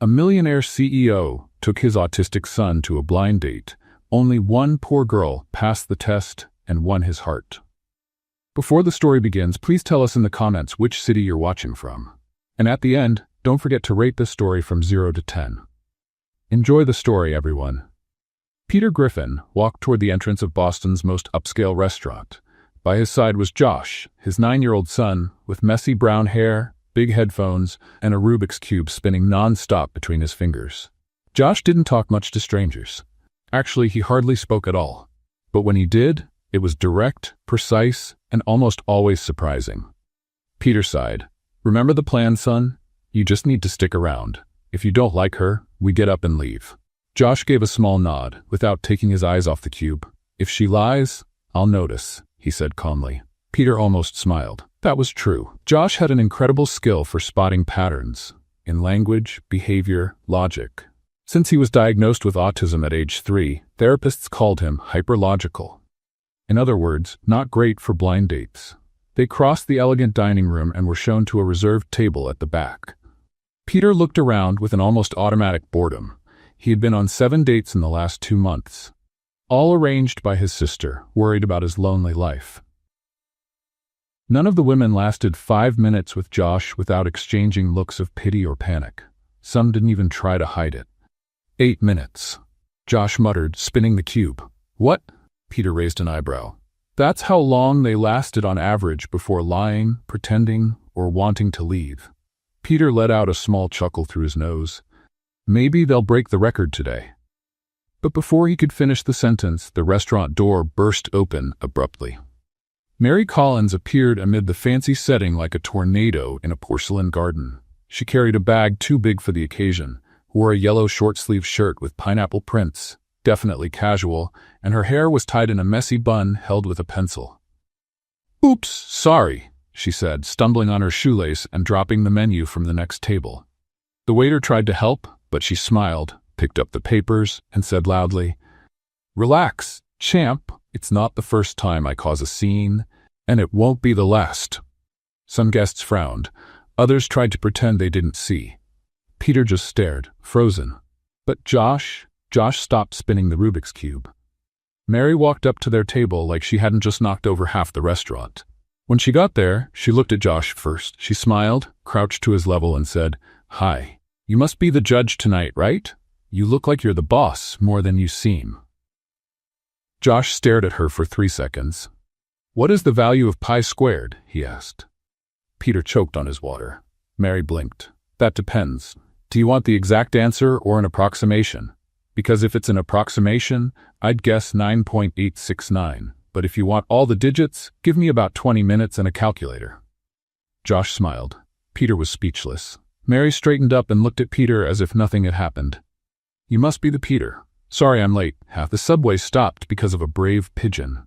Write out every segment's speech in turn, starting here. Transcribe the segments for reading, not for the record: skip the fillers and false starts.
A millionaire CEO took his autistic son to a blind date. Only one poor girl passed the test and won his heart. Before the story begins, please tell us in the comments which city you're watching from. And at the end, don't forget to rate this story from 0 to 10. Enjoy the story, everyone. Peter Griffin walked toward the entrance of Boston's most upscale restaurant. By his side was Josh, his 9-year-old son, with messy brown hair, big headphones, and a Rubik's Cube spinning non-stop between his fingers. Josh didn't talk much to strangers. Actually, he hardly spoke at all. But when he did, it was direct, precise, and almost always surprising. Peter sighed. "Remember the plan, son? You just need to stick around. If you don't like her, we get up and leave." Josh gave a small nod, without taking his eyes off the cube. "If she lies, I'll notice," he said calmly. Peter almost smiled. That was true. Josh had an incredible skill for spotting patterns in language, behavior, logic. Since he was diagnosed with autism at age 3, therapists called him hyperlogical. In other words, not great for blind dates. They crossed the elegant dining room and were shown to a reserved table at the back. Peter looked around with an almost automatic boredom. He had been on 7 dates in the last 2 months, all arranged by his sister, worried about his lonely life. None of the women lasted 5 minutes with Josh without exchanging looks of pity or panic. Some didn't even try to hide it. 8 minutes. Josh muttered, spinning the cube. "What?" Peter raised an eyebrow. "That's how long they lasted on average before lying, pretending, or wanting to leave." Peter let out a small chuckle through his nose. "Maybe they'll break the record today." But before he could finish the sentence, the restaurant door burst open abruptly. Mary Collins appeared amid the fancy setting like a tornado in a porcelain garden. She carried a bag too big for the occasion, wore a yellow short-sleeved shirt with pineapple prints, definitely casual, and her hair was tied in a messy bun held with a pencil. "Oops, sorry," she said, stumbling on her shoelace and dropping the menu from the next table. The waiter tried to help, but she smiled, picked up the papers, and said loudly, "Relax, champ. It's not the first time I cause a scene, and it won't be the last." Some guests frowned. Others tried to pretend they didn't see. Peter just stared, frozen. But Josh stopped spinning the Rubik's Cube. Mary walked up to their table like she hadn't just knocked over half the restaurant. When she got there, she looked at Josh first. She smiled, crouched to his level, and said, "Hi. You must be the judge tonight, right? You look like you're the boss more than you seem." Josh stared at her for 3 seconds. "What is the value of pi squared?" he asked. Peter choked on his water. Mary blinked. "That depends. Do you want the exact answer or an approximation? Because if it's an approximation, I'd guess 9.869. But if you want all the digits, give me about 20 minutes and a calculator." Josh smiled. Peter was speechless. Mary straightened up and looked at Peter as if nothing had happened. "You must be the Peter. Sorry I'm late. Half the subway stopped because of a brave pigeon.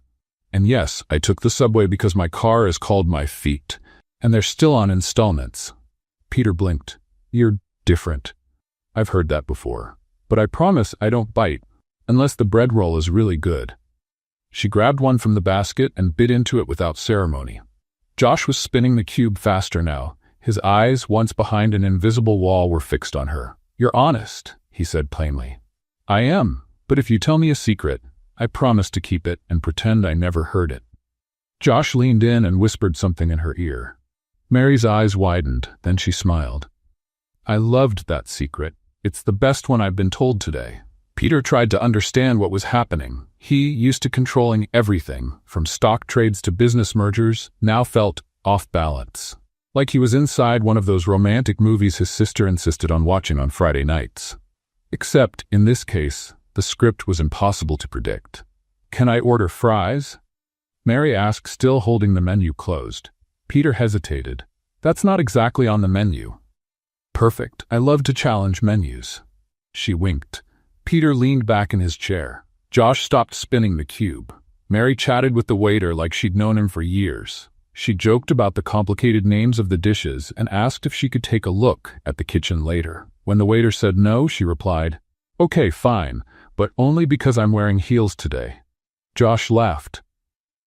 And yes, I took the subway because my car is called my feet, and they're still on installments." Peter blinked. "You're different. I've heard that before. But I promise I don't bite, unless the bread roll is really good." She grabbed one from the basket and bit into it without ceremony. Josh was spinning the cube faster now. His eyes, once behind an invisible wall, were fixed on her. "You're honest," he said plainly. "I am, but if you tell me a secret, I promise to keep it and pretend I never heard it." Josh leaned in and whispered something in her ear. Mary's eyes widened, then she smiled. "I loved that secret. It's the best one I've been told today." Peter tried to understand what was happening. He, used to controlling everything, from stock trades to business mergers, now felt off balance. Like he was inside one of those romantic movies his sister insisted on watching on Friday nights. Except, in this case, the script was impossible to predict. "Can I order fries?" Mary asked, still holding the menu closed. Peter hesitated. "That's not exactly on the menu." "Perfect. I love to challenge menus." She winked. Peter leaned back in his chair. Josh stopped spinning the cube. Mary chatted with the waiter like she'd known him for years. She joked about the complicated names of the dishes and asked if she could take a look at the kitchen later. When the waiter said no, she replied, "Okay, fine, but only because I'm wearing heels today." Josh laughed.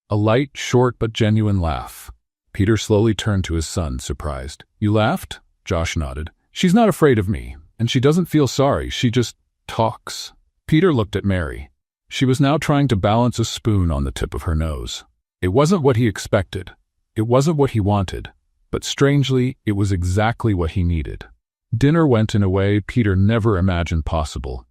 A light, short, but genuine laugh. Peter slowly turned to his son, surprised. "You laughed?" Josh nodded. "She's not afraid of me. And she doesn't feel sorry, she just talks. Peter looked at Mary. She was now trying to balance a spoon on the tip of her nose. It wasn't what he expected. It wasn't what he wanted. But strangely, it was exactly what he needed. Dinner went in a way Peter never imagined possible.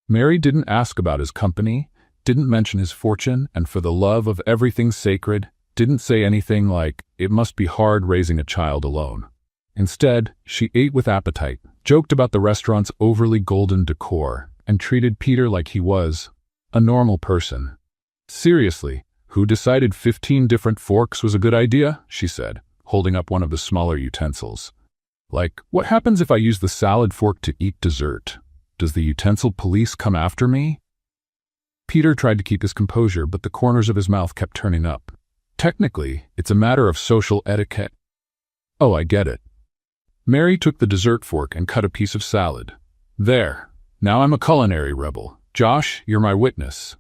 Mary didn't ask about his company, didn't mention his fortune, and for the love of everything sacred, didn't say anything like, "It must be hard raising a child alone." Instead, she ate with appetite, joked about the restaurant's overly golden decor, and treated Peter like he was a normal person. "Seriously, who decided 15 different forks was a good idea?" she said, holding up one of the smaller utensils. "Like, what happens if I use the salad fork to eat dessert? Does the utensil police come after me?" Peter tried to keep his composure, but the corners of his mouth kept turning up. "Technically, it's a matter of social etiquette." "Oh, I get it." Mary took the dessert fork and cut a piece of salad. "There. Now I'm a culinary rebel. Josh, you're my witness."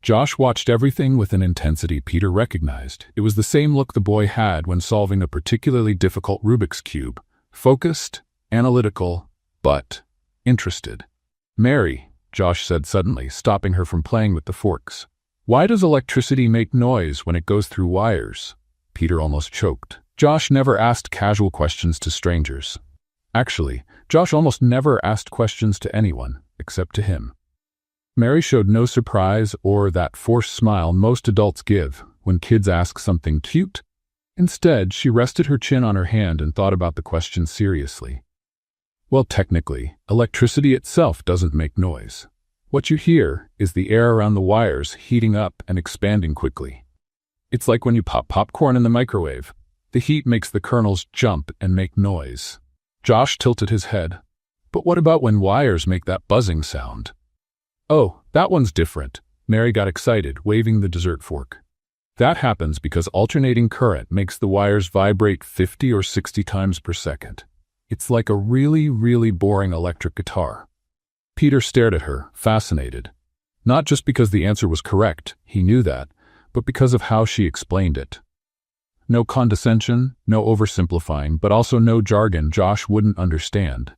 Josh watched everything with an intensity Peter recognized. It was the same look the boy had when solving a particularly difficult Rubik's Cube. Focused, analytical, but interested. "Mary," Josh said suddenly, stopping her from playing with the forks. "Why does electricity make noise when it goes through wires?" Peter almost choked. Josh never asked casual questions to strangers. Actually, Josh almost never asked questions to anyone, except to him. Mary showed no surprise or that forced smile most adults give when kids ask something cute. Instead, she rested her chin on her hand and thought about the question seriously. "Well, technically, electricity itself doesn't make noise. What you hear is the air around the wires heating up and expanding quickly. It's like when you pop popcorn in the microwave. The heat makes the kernels jump and make noise." Josh tilted his head. "But what about when wires make that buzzing sound?" "Oh, that one's different." Mary got excited, waving the dessert fork. "That happens because alternating current makes the wires vibrate 50 or 60 times per second. It's like a really, really boring electric guitar." Peter stared at her, fascinated. Not just because the answer was correct, he knew that, but because of how she explained it. No condescension, no oversimplifying, but also no jargon Josh wouldn't understand.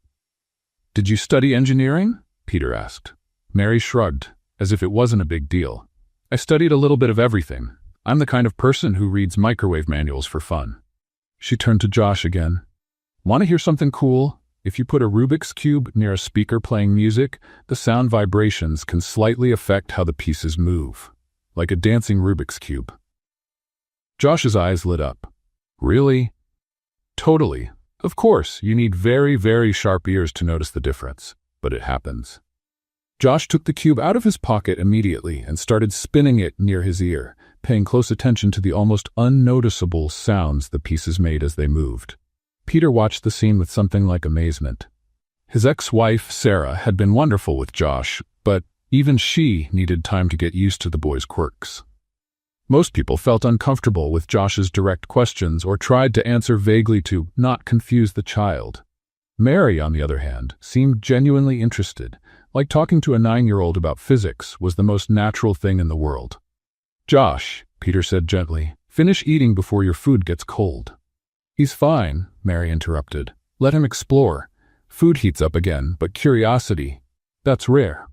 "Did you study engineering?" Peter asked. Mary shrugged, as if it wasn't a big deal. "I studied a little bit of everything. I'm the kind of person who reads microwave manuals for fun." She turned to Josh again. "Want to hear something cool? If you put a Rubik's Cube near a speaker playing music, the sound vibrations can slightly affect how the pieces move. Like a dancing Rubik's Cube." Josh's eyes lit up. "Really?" "Totally. Of course, you need very, very sharp ears to notice the difference, but it happens." Josh took the cube out of his pocket immediately and started spinning it near his ear, paying close attention to the almost unnoticeable sounds the pieces made as they moved. Peter watched the scene with something like amazement. His ex-wife, Sarah, had been wonderful with Josh, but even she needed time to get used to the boy's quirks. Most people felt uncomfortable with Josh's direct questions or tried to answer vaguely to not confuse the child. Mary, on the other hand, seemed genuinely interested, like talking to a 9-year-old about physics was the most natural thing in the world. "Josh," Peter said gently, "finish eating before your food gets cold." "He's fine," Mary interrupted. "Let him explore. Food heats up again, but curiosity, that's rare."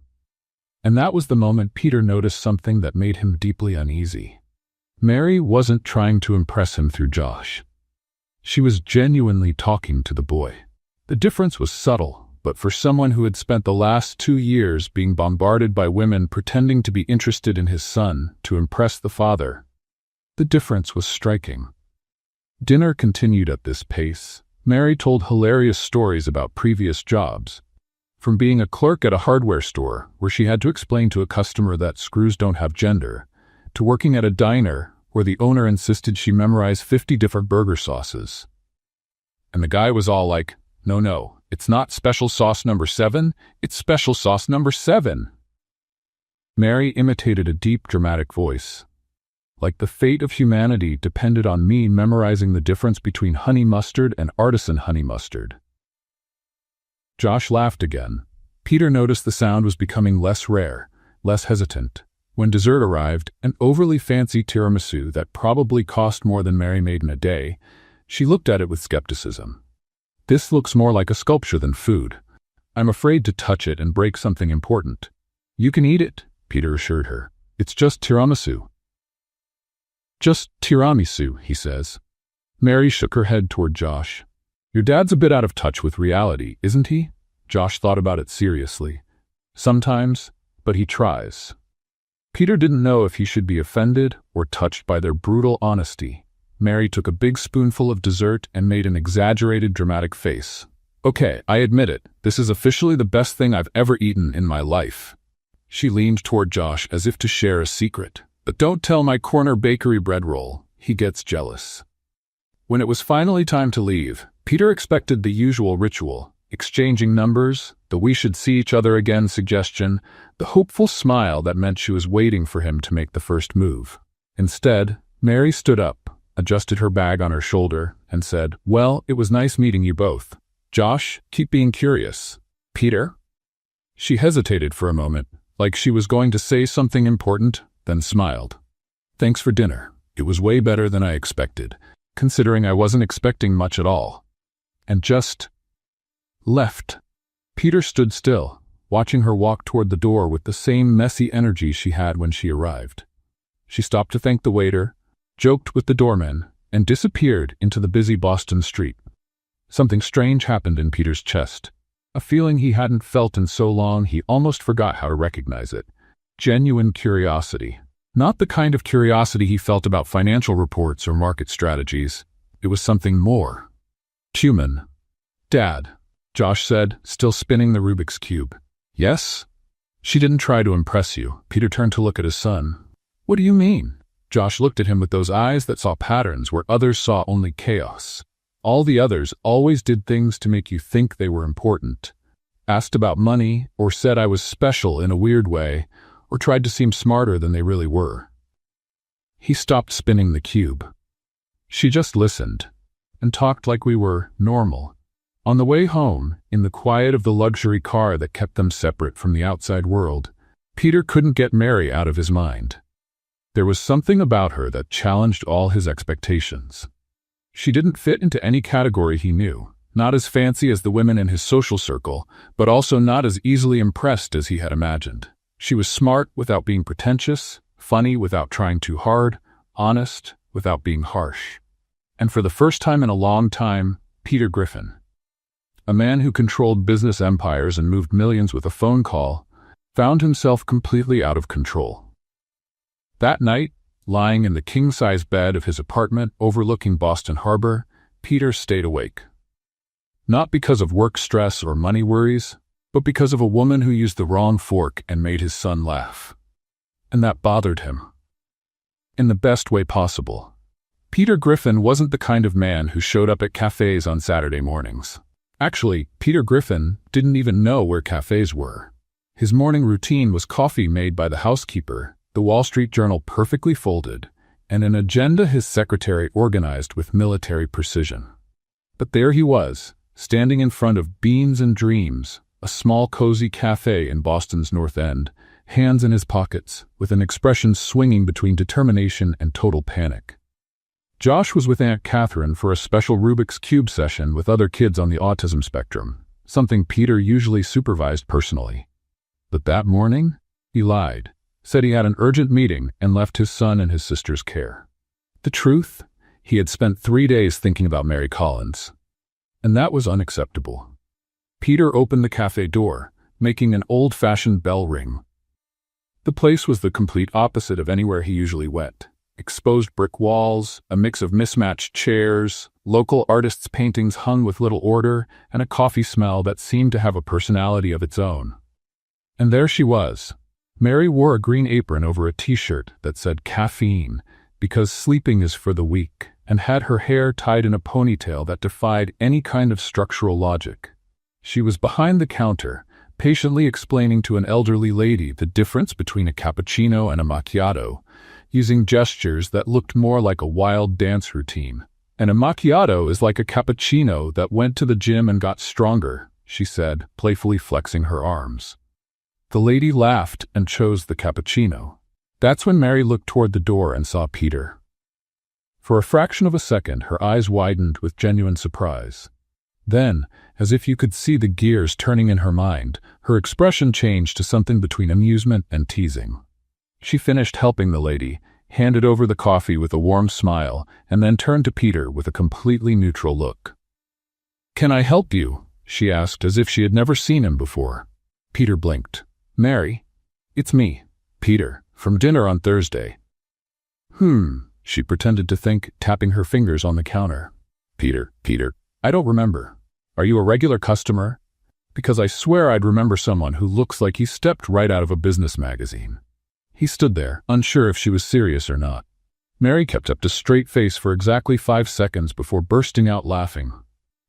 And that was the moment Peter noticed something that made him deeply uneasy. Mary wasn't trying to impress him through Josh. She was genuinely talking to the boy. The difference was subtle, but for someone who had spent the last 2 years being bombarded by women pretending to be interested in his son to impress the father, the difference was striking. Dinner continued at this pace. Mary told hilarious stories about previous jobs, from being a clerk at a hardware store where she had to explain to a customer that screws don't have gender, to working at a diner where the owner insisted she memorize 50 different burger sauces. And the guy was all like, No, it's not special sauce number 7, it's special sauce number 7. Mary imitated a deep, dramatic voice. Like the fate of humanity depended on me memorizing the difference between honey mustard and artisan honey mustard. Josh laughed again. Peter noticed the sound was becoming less rare, less hesitant. When dessert arrived, an overly fancy tiramisu that probably cost more than Mary made in a day, she looked at it with skepticism. This looks more like a sculpture than food. I'm afraid to touch it and break something important. You can eat it, Peter assured her. It's just tiramisu. Just tiramisu, he says. Mary shook her head toward Josh. Your dad's a bit out of touch with reality, isn't he? Josh thought about it seriously. Sometimes, but he tries. Peter didn't know if he should be offended or touched by their brutal honesty. Mary took a big spoonful of dessert and made an exaggerated, dramatic face. Okay, I admit it. This is officially the best thing I've ever eaten in my life. She leaned toward Josh as if to share a secret. But don't tell my corner bakery bread roll. He gets jealous. When it was finally time to leave, Peter expected the usual ritual, exchanging numbers, the we should see each other again suggestion, the hopeful smile that meant she was waiting for him to make the first move. Instead, Mary stood up, adjusted her bag on her shoulder, and said, Well, it was nice meeting you both. Josh, keep being curious. Peter? She hesitated for a moment, like she was going to say something important, then smiled. Thanks for dinner. It was way better than I expected, considering I wasn't expecting much at all. And just left. Peter stood still, watching her walk toward the door with the same messy energy she had when she arrived. She stopped to thank the waiter, joked with the doorman, and disappeared into the busy Boston street. Something strange happened in Peter's chest, a feeling he hadn't felt in so long he almost forgot how to recognize it. Genuine curiosity. Not the kind of curiosity he felt about financial reports or market strategies. It was something more. Human. Dad, Josh said, still spinning the Rubik's Cube. Yes? She didn't try to impress you. Peter turned to look at his son. What do you mean? Josh looked at him with those eyes that saw patterns where others saw only chaos. All the others always did things to make you think they were important. Asked about money, or said I was special in a weird way, or tried to seem smarter than they really were. He stopped spinning the cube. She just listened, and talked like we were normal. On the way home, in the quiet of the luxury car that kept them separate from the outside world, Peter couldn't get Mary out of his mind. There was something about her that challenged all his expectations. She didn't fit into any category he knew, not as fancy as the women in his social circle, but also not as easily impressed as he had imagined. She was smart without being pretentious, funny without trying too hard, honest without being harsh. And for the first time in a long time, Peter Griffin, a man who controlled business empires and moved millions with a phone call, found himself completely out of control. That night, lying in the king-size bed of his apartment overlooking Boston Harbor, Peter stayed awake. Not because of work stress or money worries, but because of a woman who used the wrong fork and made his son laugh. And that bothered him. In the best way possible. Peter Griffin wasn't the kind of man who showed up at cafes on Saturday mornings. Actually, Peter Griffin didn't even know where cafes were. His morning routine was coffee made by the housekeeper, the Wall Street Journal perfectly folded, and an agenda his secretary organized with military precision. But there he was, standing in front of Beans and Dreams, a small cozy cafe in Boston's North End, hands in his pockets, with an expression swinging between determination and total panic. Josh was with Aunt Catherine for a special Rubik's Cube session with other kids on the autism spectrum, something Peter usually supervised personally. But that morning, he lied, said he had an urgent meeting and left his son in his sister's care. The truth? He had spent 3 days thinking about Mary Collins. And that was unacceptable. Peter opened the cafe door, making an old-fashioned bell ring. The place was the complete opposite of anywhere he usually went. Exposed brick walls, a mix of mismatched chairs, local artists' paintings hung with little order, and a coffee smell that seemed to have a personality of its own. And there she was. Mary wore a green apron over a t-shirt that said caffeine, because sleeping is for the weak, and had her hair tied in a ponytail that defied any kind of structural logic. She was behind the counter, patiently explaining to an elderly lady the difference between a cappuccino and a macchiato, using gestures that looked more like a wild dance routine. And a macchiato is like a cappuccino that went to the gym and got stronger, she said, playfully flexing her arms. The lady laughed and chose the cappuccino. That's when Mary looked toward the door and saw Peter. For a fraction of a second, her eyes widened with genuine surprise. Then, as if you could see the gears turning in her mind, her expression changed to something between amusement and teasing. She finished helping the lady, handed over the coffee with a warm smile, and then turned to Peter with a completely neutral look. "Can I help you?" she asked as if she had never seen him before. Peter blinked. "Mary? It's me, Peter, from dinner on Thursday." She pretended to think, tapping her fingers on the counter. Peter, I don't remember. Are you a regular customer? Because I swear I'd remember someone who looks like he stepped right out of a business magazine. He stood there, unsure if she was serious or not. Mary kept up a straight face for exactly 5 seconds before bursting out laughing.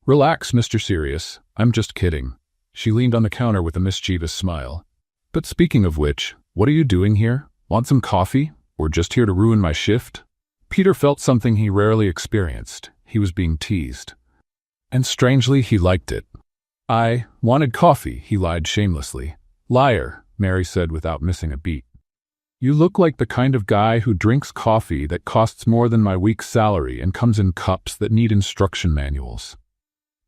"Relax, Mr. Serious. I'm just kidding." She leaned on the counter with a mischievous smile. "But speaking of which, what are you doing here? Want some coffee? Or just here to ruin my shift?" Peter felt something he rarely experienced. He was being teased. And strangely, he liked it. "I wanted coffee," he lied shamelessly. "Liar," Mary said without missing a beat. "You look like the kind of guy who drinks coffee that costs more than my week's salary and comes in cups that need instruction manuals."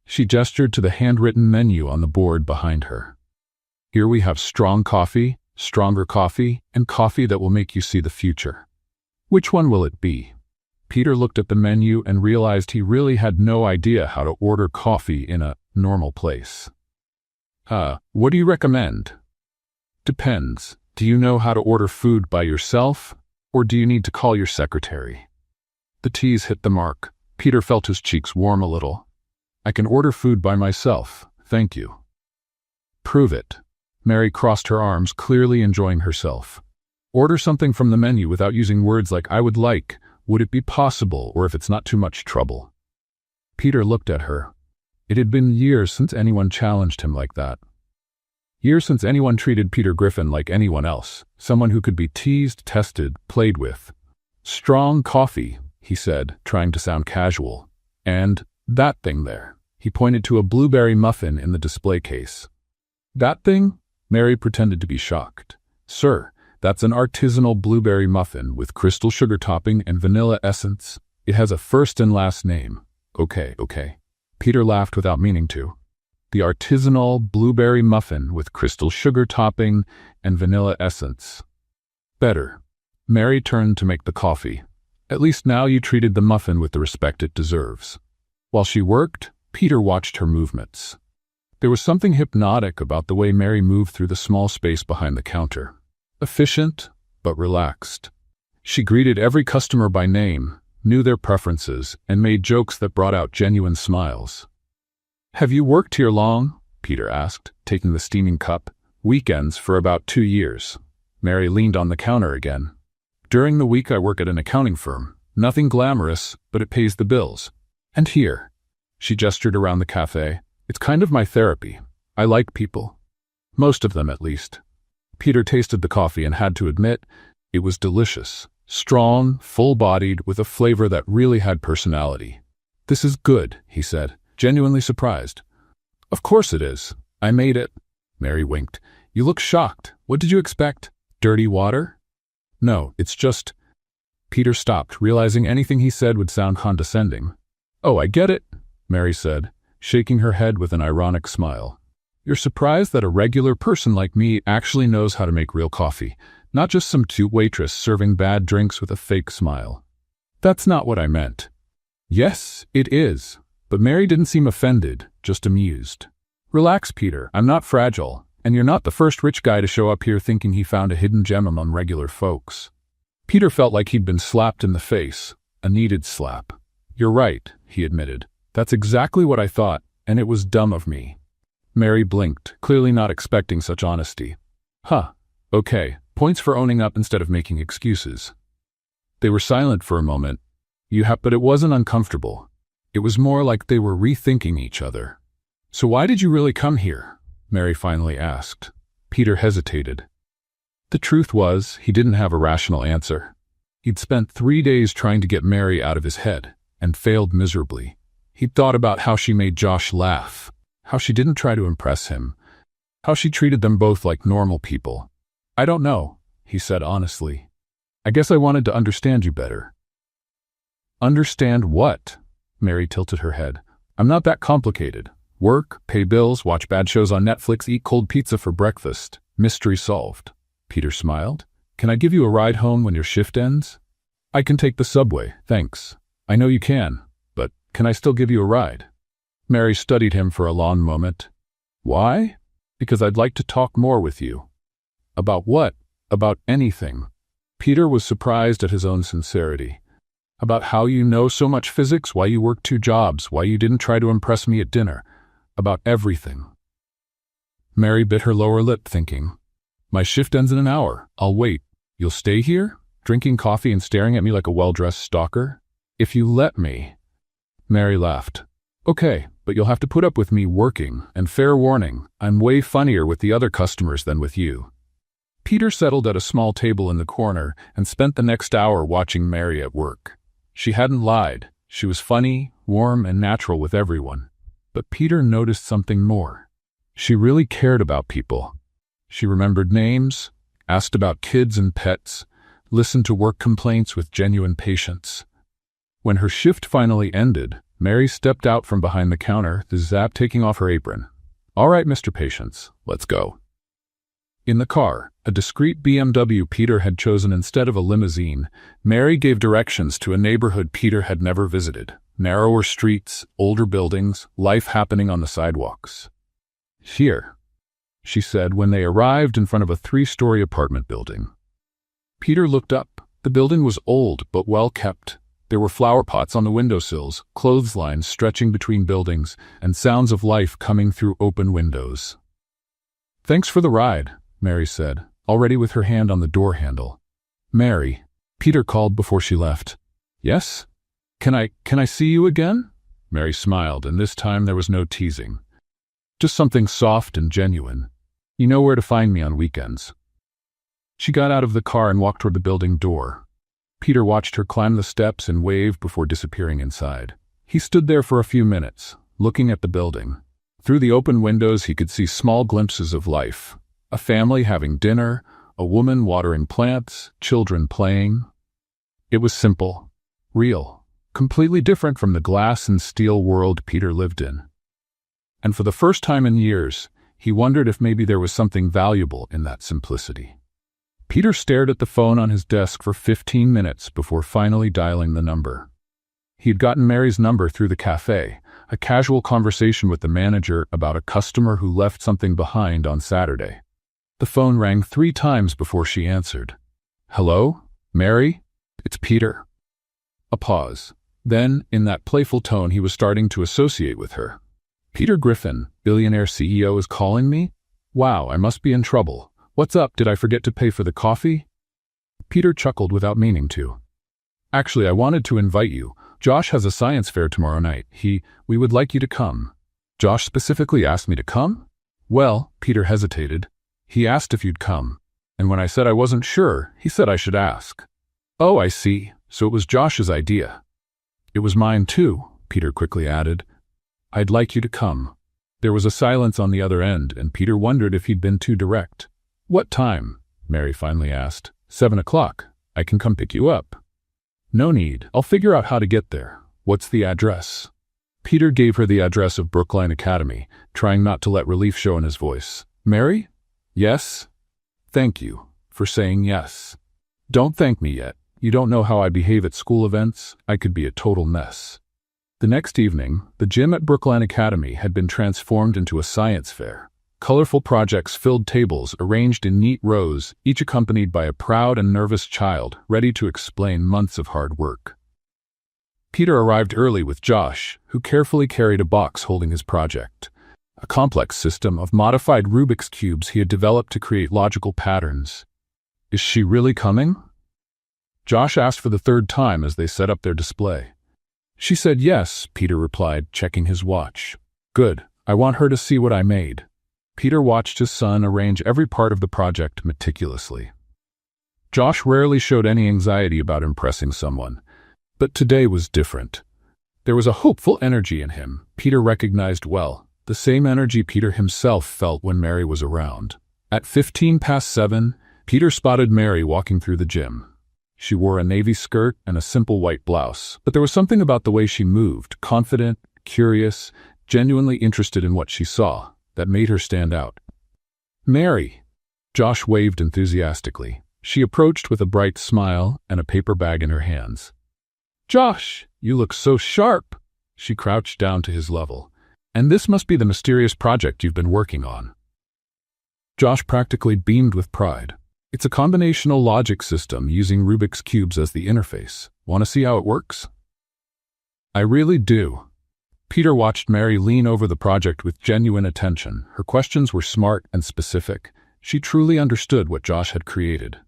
She gestured to the handwritten menu on the board behind her. "Here we have strong coffee, stronger coffee, and coffee that will make you see the future. Which one will it be?" Peter looked at the menu and realized he really had no idea how to order coffee in a normal place. What do you recommend?" "Depends. Do you know how to order food by yourself, or do you need to call your secretary?" The tease hit the mark. Peter felt his cheeks warm a little. "I can order food by myself, thank you." "Prove it." Mary crossed her arms, clearly enjoying herself. "Order something from the menu without using words like 'I would like,' would it be possible, or if it's not too much trouble?" Peter looked at her. It had been years since anyone challenged him like that. Years since anyone treated Peter Griffin like anyone else, someone who could be teased, tested, played with. "Strong coffee," he said, trying to sound casual. "And that thing there." He pointed to a blueberry muffin in the display case. "That thing?" Mary pretended to be shocked. "Sir, that's an artisanal blueberry muffin with crystal sugar topping and vanilla essence. It has a first and last name." Okay. Peter laughed without meaning to. "The artisanal blueberry muffin with crystal sugar topping and vanilla essence. Better." Mary turned to make the coffee. "At least now you treated the muffin with the respect it deserves." While she worked, Peter watched her movements. There was something hypnotic about the way Mary moved through the small space behind the counter. Efficient, but relaxed. She greeted every customer by name, knew their preferences, and made jokes that brought out genuine smiles. "Have you worked here long?" Peter asked, taking the steaming cup. "Weekends for about 2 years." Mary leaned on the counter again. "During the week I work at an accounting firm. Nothing glamorous, but it pays the bills. And here." She gestured around the cafe. "It's kind of my therapy. I like people. Most of them, at least." Peter tasted the coffee and had to admit, it was delicious. Strong, full-bodied, with a flavor that really had personality. "This is good," he said, genuinely surprised. "Of course it is. I made it." Mary winked. "You look shocked. What did you expect? Dirty water?" "No, it's just—" Peter stopped, realizing anything he said would sound condescending. "Oh, I get it," Mary said, shaking her head with an ironic smile. "You're surprised that a regular person like me actually knows how to make real coffee, not just some cute waitress serving bad drinks with a fake smile." "That's not what I meant." "Yes, it is." But Mary didn't seem offended, just amused. "Relax, Peter. I'm not fragile, and you're not the first rich guy to show up here thinking he found a hidden gem among regular folks." Peter felt like he'd been slapped in the face, a needed slap. "You're right," he admitted. "That's exactly what I thought, and it was dumb of me." Mary blinked, clearly not expecting such honesty. Okay, points for owning up instead of making excuses." They were silent for a moment. But it wasn't uncomfortable. It was more like they were rethinking each other. "So why did you really come here?" Mary finally asked. Peter hesitated. The truth was, he didn't have a rational answer. He'd spent 3 days trying to get Mary out of his head, and failed miserably. He'd thought about how she made Josh laugh, how she didn't try to impress him, how she treated them both like normal people. "I don't know," he said honestly. "I guess I wanted to understand you better." "Understand what?" Mary tilted her head. "I'm not that complicated. Work, pay bills, watch bad shows on Netflix, eat cold pizza for breakfast. Mystery solved. Peter smiled. Can I give you a ride home when your shift ends? I can take the subway, thanks. I know you can, but can I still give you a ride? Mary studied him for a long moment. Why? Because I'd like to talk more with you. About what? About anything. Peter was surprised at his own sincerity. About how you know so much physics, why you work 2 jobs, why you didn't try to impress me at dinner. About everything. Mary bit her lower lip, thinking, my shift ends in an hour. I'll wait. You'll stay here, drinking coffee and staring at me like a well-dressed stalker? If you let me. Mary laughed. Okay, but you'll have to put up with me working, and fair warning, I'm way funnier with the other customers than with you. Peter settled at a small table in the corner and spent the next hour watching Mary at work. She hadn't lied. She was funny, warm, and natural with everyone. But Peter noticed something more. She really cared about people. She remembered names, asked about kids and pets, listened to work complaints with genuine patience. When her shift finally ended, Mary stepped out from behind the counter, the zap taking off her apron. All right, Mr. Patience, let's go. In the car, a discreet BMW Peter had chosen instead of a limousine, Mary gave directions to a neighborhood Peter had never visited. Narrower streets, older buildings, life happening on the sidewalks. Here, she said when they arrived in front of a 3-story apartment building. Peter looked up. The building was old but well kept. There were flower pots on the windowsills, clotheslines stretching between buildings, and sounds of life coming through open windows. Thanks for the ride, Mary said, already with her hand on the door handle. Mary, Peter called before she left. Yes? Can I see you again? Mary smiled, and this time there was no teasing. Just something soft and genuine. You know where to find me on weekends. She got out of the car and walked toward the building door. Peter watched her climb the steps and wave before disappearing inside. He stood there for a few minutes, looking at the building. Through the open windows he could see small glimpses of life. A family having dinner, a woman watering plants, children playing. It was simple, real, completely different from the glass and steel world Peter lived in. And for the first time in years, he wondered if maybe there was something valuable in that simplicity. Peter stared at the phone on his desk for 15 minutes before finally dialing the number. He had gotten Mary's number through the cafe, a casual conversation with the manager about a customer who left something behind on Saturday. The phone rang 3 times before she answered. Hello? Mary? It's Peter. A pause. Then, in that playful tone he was starting to associate with her. Peter Griffin, billionaire CEO, is calling me? Wow, I must be in trouble. What's up? Did I forget to pay for the coffee? Peter chuckled without meaning to. Actually, I wanted to invite you. Josh has a science fair tomorrow night. We would like you to come. Josh specifically asked me to come? Well, Peter hesitated. He asked if you'd come. And when I said I wasn't sure, he said I should ask. Oh, I see. So it was Josh's idea. It was mine too, Peter quickly added. I'd like you to come. There was a silence on the other end, and Peter wondered if he'd been too direct. What time? Mary finally asked. 7 o'clock. I can come pick you up. No need. I'll figure out how to get there. What's the address? Peter gave her the address of Brookline Academy, trying not to let relief show in his voice. Mary? Yes? Thank you for saying yes. Don't thank me yet. You don't know how I behave at school events. I could be a total mess. The next evening, the gym at Brookline Academy had been transformed into a science fair. Colorful projects filled tables arranged in neat rows, each accompanied by a proud and nervous child ready to explain months of hard work. Peter arrived early with Josh, who carefully carried a box holding his project, a complex system of modified Rubik's cubes he had developed to create logical patterns. Is she really coming? Josh asked for the 3rd time as they set up their display. She said yes, Peter replied, checking his watch. Good, I want her to see what I made. Peter watched his son arrange every part of the project meticulously. Josh rarely showed any anxiety about impressing someone, but today was different. There was a hopeful energy in him, Peter recognized well, the same energy Peter himself felt when Mary was around. At 7:15, Peter spotted Mary walking through the gym. She wore a navy skirt and a simple white blouse, but there was something about the way she moved, confident, curious, genuinely interested in what she saw, that made her stand out. "Mary!" Josh waved enthusiastically. She approached with a bright smile and a paper bag in her hands. "Josh, you look so sharp!" She crouched down to his level. "And this must be the mysterious project you've been working on." Josh practically beamed with pride. "It's a combinational logic system using Rubik's cubes as the interface. Want to see how it works?" "I really do." Peter watched Mary lean over the project with genuine attention. Her questions were smart and specific. She truly understood what Josh had created.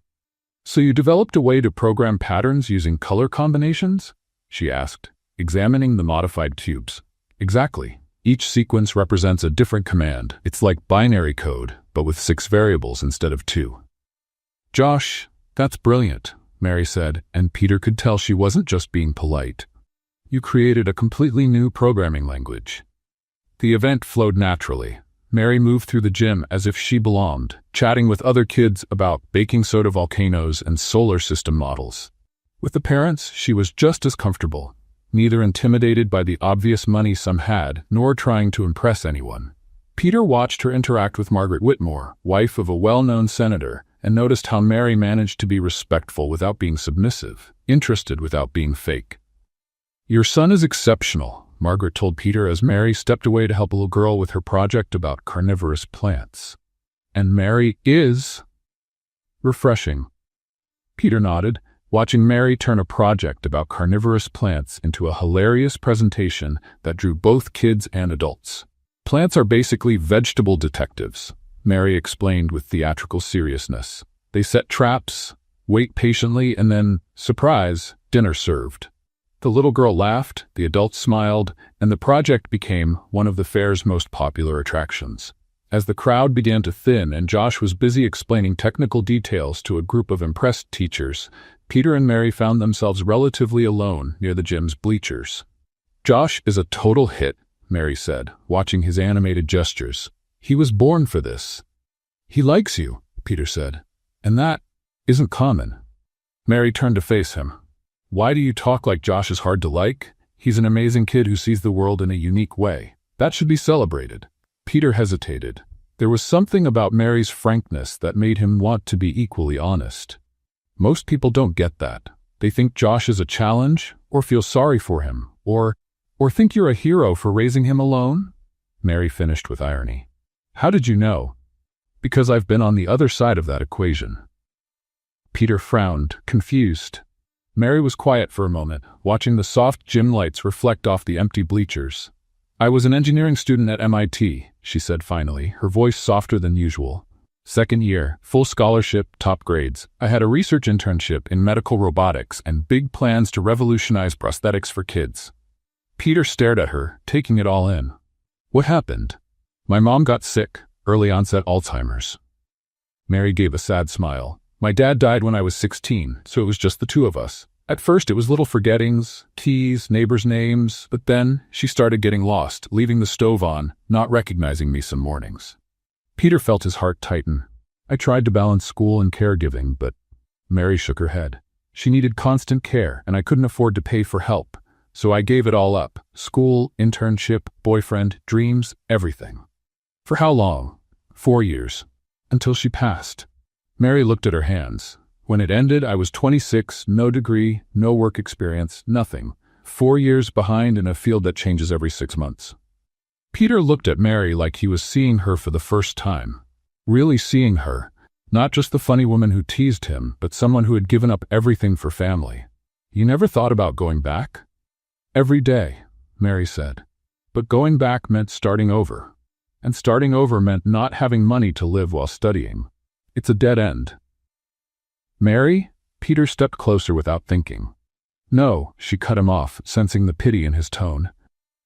"So you developed a way to program patterns using color combinations?" she asked, examining the modified cubes. "Exactly. Each sequence represents a different command. It's like binary code, but with 6 variables instead of 2. "Josh, that's brilliant," Mary said, and Peter could tell she wasn't just being polite. "You created a completely new programming language." The event flowed naturally. Mary moved through the gym as if she belonged, chatting with other kids about baking soda volcanoes and solar system models. With the parents, she was just as comfortable, neither intimidated by the obvious money some had, nor trying to impress anyone. Peter watched her interact with Margaret Whitmore, wife of a well-known senator, and noticed how Mary managed to be respectful without being submissive, interested without being fake. "Your son is exceptional," Margaret told Peter as Mary stepped away to help a little girl with her project about carnivorous plants. "And Mary is..." "Refreshing." Peter nodded, watching Mary turn a project about carnivorous plants into a hilarious presentation that drew both kids and adults. "Plants are basically vegetable detectives," Mary explained with theatrical seriousness. "They set traps, wait patiently, and then, surprise, dinner served." The little girl laughed, the adults smiled, and the project became one of the fair's most popular attractions. As the crowd began to thin and Josh was busy explaining technical details to a group of impressed teachers, Peter and Mary found themselves relatively alone near the gym's bleachers. "Josh is a total hit," Mary said, watching his animated gestures. "He was born for this." "He likes you," Peter said. "And that isn't common." Mary turned to face him. "Why do you talk like Josh is hard to like? He's an amazing kid who sees the world in a unique way. That should be celebrated." Peter hesitated. There was something about Mary's frankness that made him want to be equally honest. Most people don't get that. They think Josh is a challenge, or feel sorry for him, or think you're a hero for raising him alone? Mary finished with irony. "How did you know?" "Because I've been on the other side of that equation." Peter frowned, confused. Mary was quiet for a moment, watching the soft gym lights reflect off the empty bleachers. "I was an engineering student at MIT, she said finally, her voice softer than usual. "Second year, full scholarship, top grades. I had a research internship in medical robotics and big plans to revolutionize prosthetics for kids." Peter stared at her, taking it all in. "What happened?" "My mom got sick, early onset Alzheimer's." Mary gave a sad smile. "My dad died when I was 16, so it was just the two of us. At first it was little forgettings, teas, neighbors' names, but then she started getting lost, leaving the stove on, not recognizing me some mornings." Peter felt his heart tighten. "I tried to balance school and caregiving, but..." Mary shook her head. "She needed constant care, and I couldn't afford to pay for help, so I gave it all up. School, internship, boyfriend, dreams, everything." "For how long?" 4 years. "Until she passed." Mary looked at her hands. "When it ended, I was 26, no degree, no work experience, nothing. 4 years behind in a field that changes every 6 months." Peter looked at Mary like he was seeing her for the first time. Really seeing her. Not just the funny woman who teased him, but someone who had given up everything for family. "You never thought about going back?" "Every day," Mary said. "But going back meant starting over. And starting over meant not having money to live while studying. It's a dead end." "Mary?" Peter stepped closer without thinking. "No," she cut him off, sensing the pity in his tone.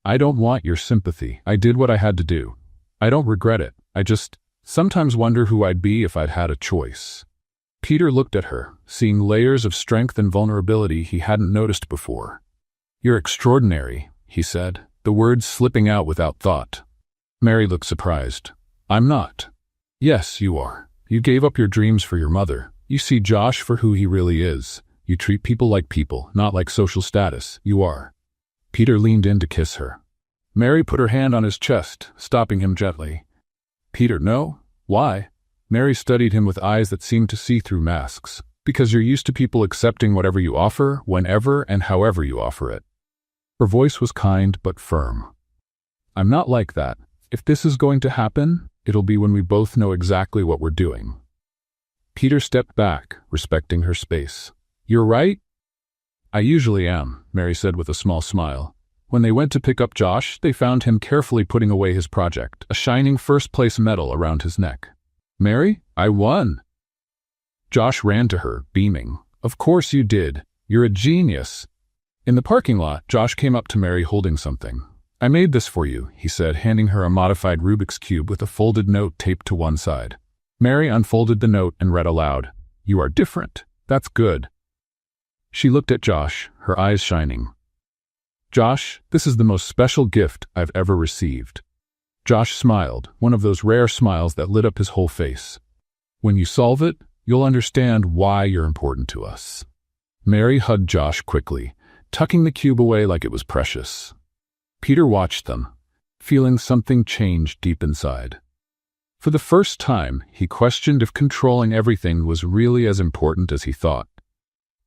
"I don't want your sympathy. I did what I had to do. I don't regret it. I just sometimes wonder who I'd be if I'd had a choice." Peter looked at her, seeing layers of strength and vulnerability he hadn't noticed before. "You're extraordinary," he said, the words slipping out without thought. Mary looked surprised. "I'm not." "Yes, you are. You gave up your dreams for your mother. You see Josh for who he really is. You treat people, not like social status. You are." Peter leaned in to kiss her. Mary put her hand on his chest, stopping him gently. Peter, no. Why? Mary studied him with eyes that seemed to see through masks. Because you're used to people accepting whatever you offer, whenever and however you offer it. Her voice was kind but firm. I'm not like that. If this is going to happen, it'll be when we both know exactly what we're doing. Peter stepped back, respecting her space. You're right? I usually am, Mary said with a small smile. When they went to pick up Josh, they found him carefully putting away his project, a shining first-place medal around his neck. Mary, I won. Josh ran to her, beaming. Of course you did. You're a genius. In the parking lot, Josh came up to Mary holding something. I made this for you, he said, handing her a modified Rubik's Cube with a folded note taped to one side. Mary unfolded the note and read aloud. You are different. That's good. She looked at Josh, her eyes shining. Josh, this is the most special gift I've ever received. Josh smiled, one of those rare smiles that lit up his whole face. When you solve it, you'll understand why you're important to us. Mary hugged Josh quickly, tucking the cube away like it was precious. Peter watched them, feeling something change deep inside. For the first time, he questioned if controlling everything was really as important as he thought.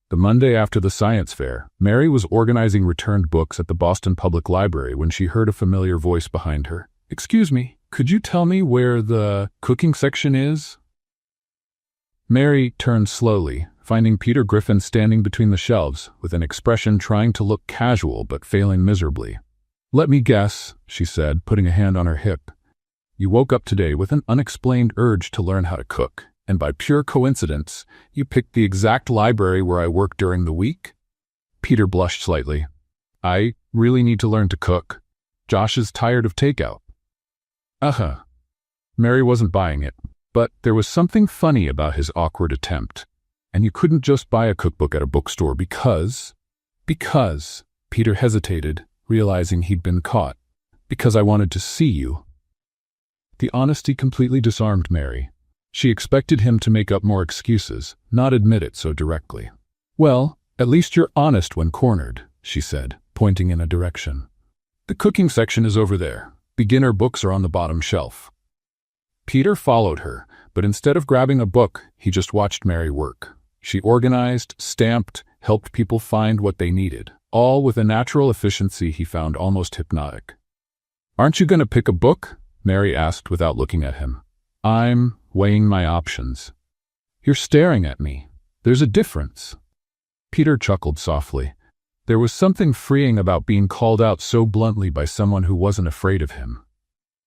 The Monday after the science fair, Mary was organizing returned books at the Boston Public Library when she heard a familiar voice behind her. Excuse me, could you tell me where the cooking section is? Mary turned slowly, finding Peter Griffin standing between the shelves, with an expression trying to look casual but failing miserably. Let me guess, she said, putting a hand on her hip. You woke up today with an unexplained urge to learn how to cook, and by pure coincidence, you picked the exact library where I work during the week? Peter blushed slightly. I really need to learn to cook. Josh is tired of takeout. Mary wasn't buying it. But there was something funny about his awkward attempt. And you couldn't just buy a cookbook at a bookstore because, Peter hesitated, realizing he'd been caught. Because I wanted to see you. The honesty completely disarmed Mary. She expected him to make up more excuses, not admit it so directly. Well, at least you're honest when cornered, she said, pointing in a direction. The cooking section is over there. Beginner books are on the bottom shelf. Peter followed her, but instead of grabbing a book, he just watched Mary work. She organized, stamped, helped people find what they needed, all with a natural efficiency he found almost hypnotic. Aren't you going to pick a book? Mary asked without looking at him. I'm weighing my options. You're staring at me. There's a difference. Peter chuckled softly. There was something freeing about being called out so bluntly by someone who wasn't afraid of him.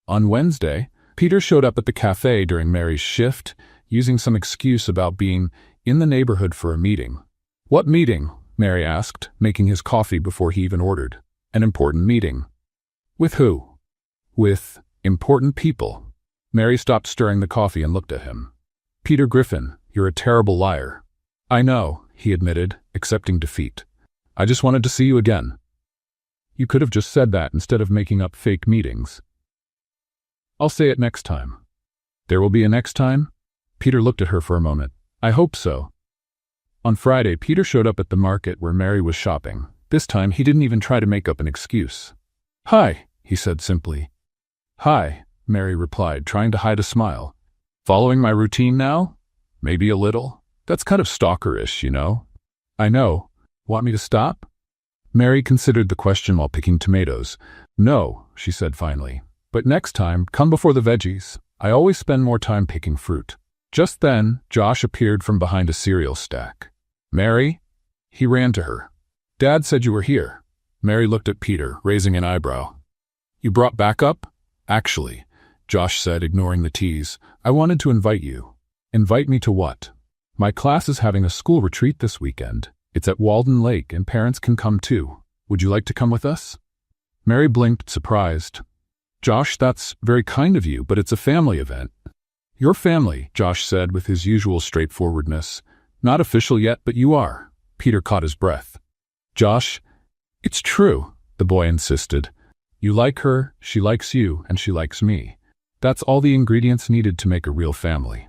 On Wednesday, Peter showed up at the cafe during Mary's shift, using some excuse about being in the neighborhood for a meeting. What meeting? Mary asked, making his coffee before he even ordered. An important meeting. With who? With important people. Mary stopped stirring the coffee and looked at him. Peter Griffin, you're a terrible liar. I know, he admitted, accepting defeat. I just wanted to see you again. You could have just said that instead of making up fake meetings. I'll say it next time. There will be a next time? Peter looked at her for a moment. I hope so. On Friday, Peter showed up at the market where Mary was shopping. This time, he didn't even try to make up an excuse. Hi, he said simply. Hi, Mary replied, trying to hide a smile. Following my routine now? Maybe a little. That's kind of stalkerish, you know. I know. Want me to stop? Mary considered the question while picking tomatoes. No, she said finally. But next time, come before the veggies. I always spend more time picking fruit. Just then, Josh appeared from behind a cereal stack. Mary? He ran to her. Dad said you were here. Mary looked at Peter, raising an eyebrow. You brought backup? Actually, Josh said, ignoring the tease, I wanted to invite you. Invite me to what? My class is having a school retreat this weekend. It's at Walden Lake and parents can come too. Would you like to come with us? Mary blinked, surprised. Josh, that's very kind of you, but it's a family event. Your family, Josh said with his usual straightforwardness. Not official yet, but you are. Peter caught his breath. Josh, it's true, the boy insisted. You like her, she likes you, and she likes me. That's all the ingredients needed to make a real family.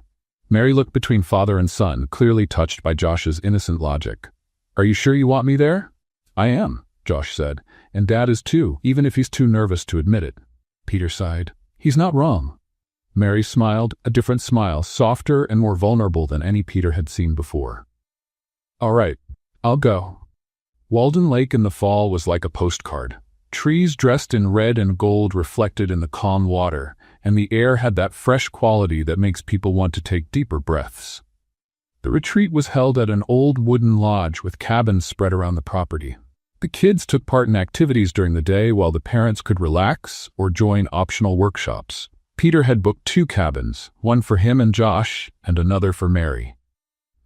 Mary looked between father and son, clearly touched by Josh's innocent logic. Are you sure you want me there? I am. Josh said, "and Dad is too, even if he's too nervous to admit it." Peter sighed. "He's not wrong." Mary smiled, a different smile, softer and more vulnerable than any Peter had seen before. "All right, I'll go." Walden Lake in the fall was like a postcard. Trees dressed in red and gold reflected in the calm water, and the air had that fresh quality that makes people want to take deeper breaths. The retreat was held at an old wooden lodge with cabins spread around the property. The kids took part in activities during the day while the parents could relax or join optional workshops. Peter had booked 2 cabins, one for him and Josh, and another for Mary.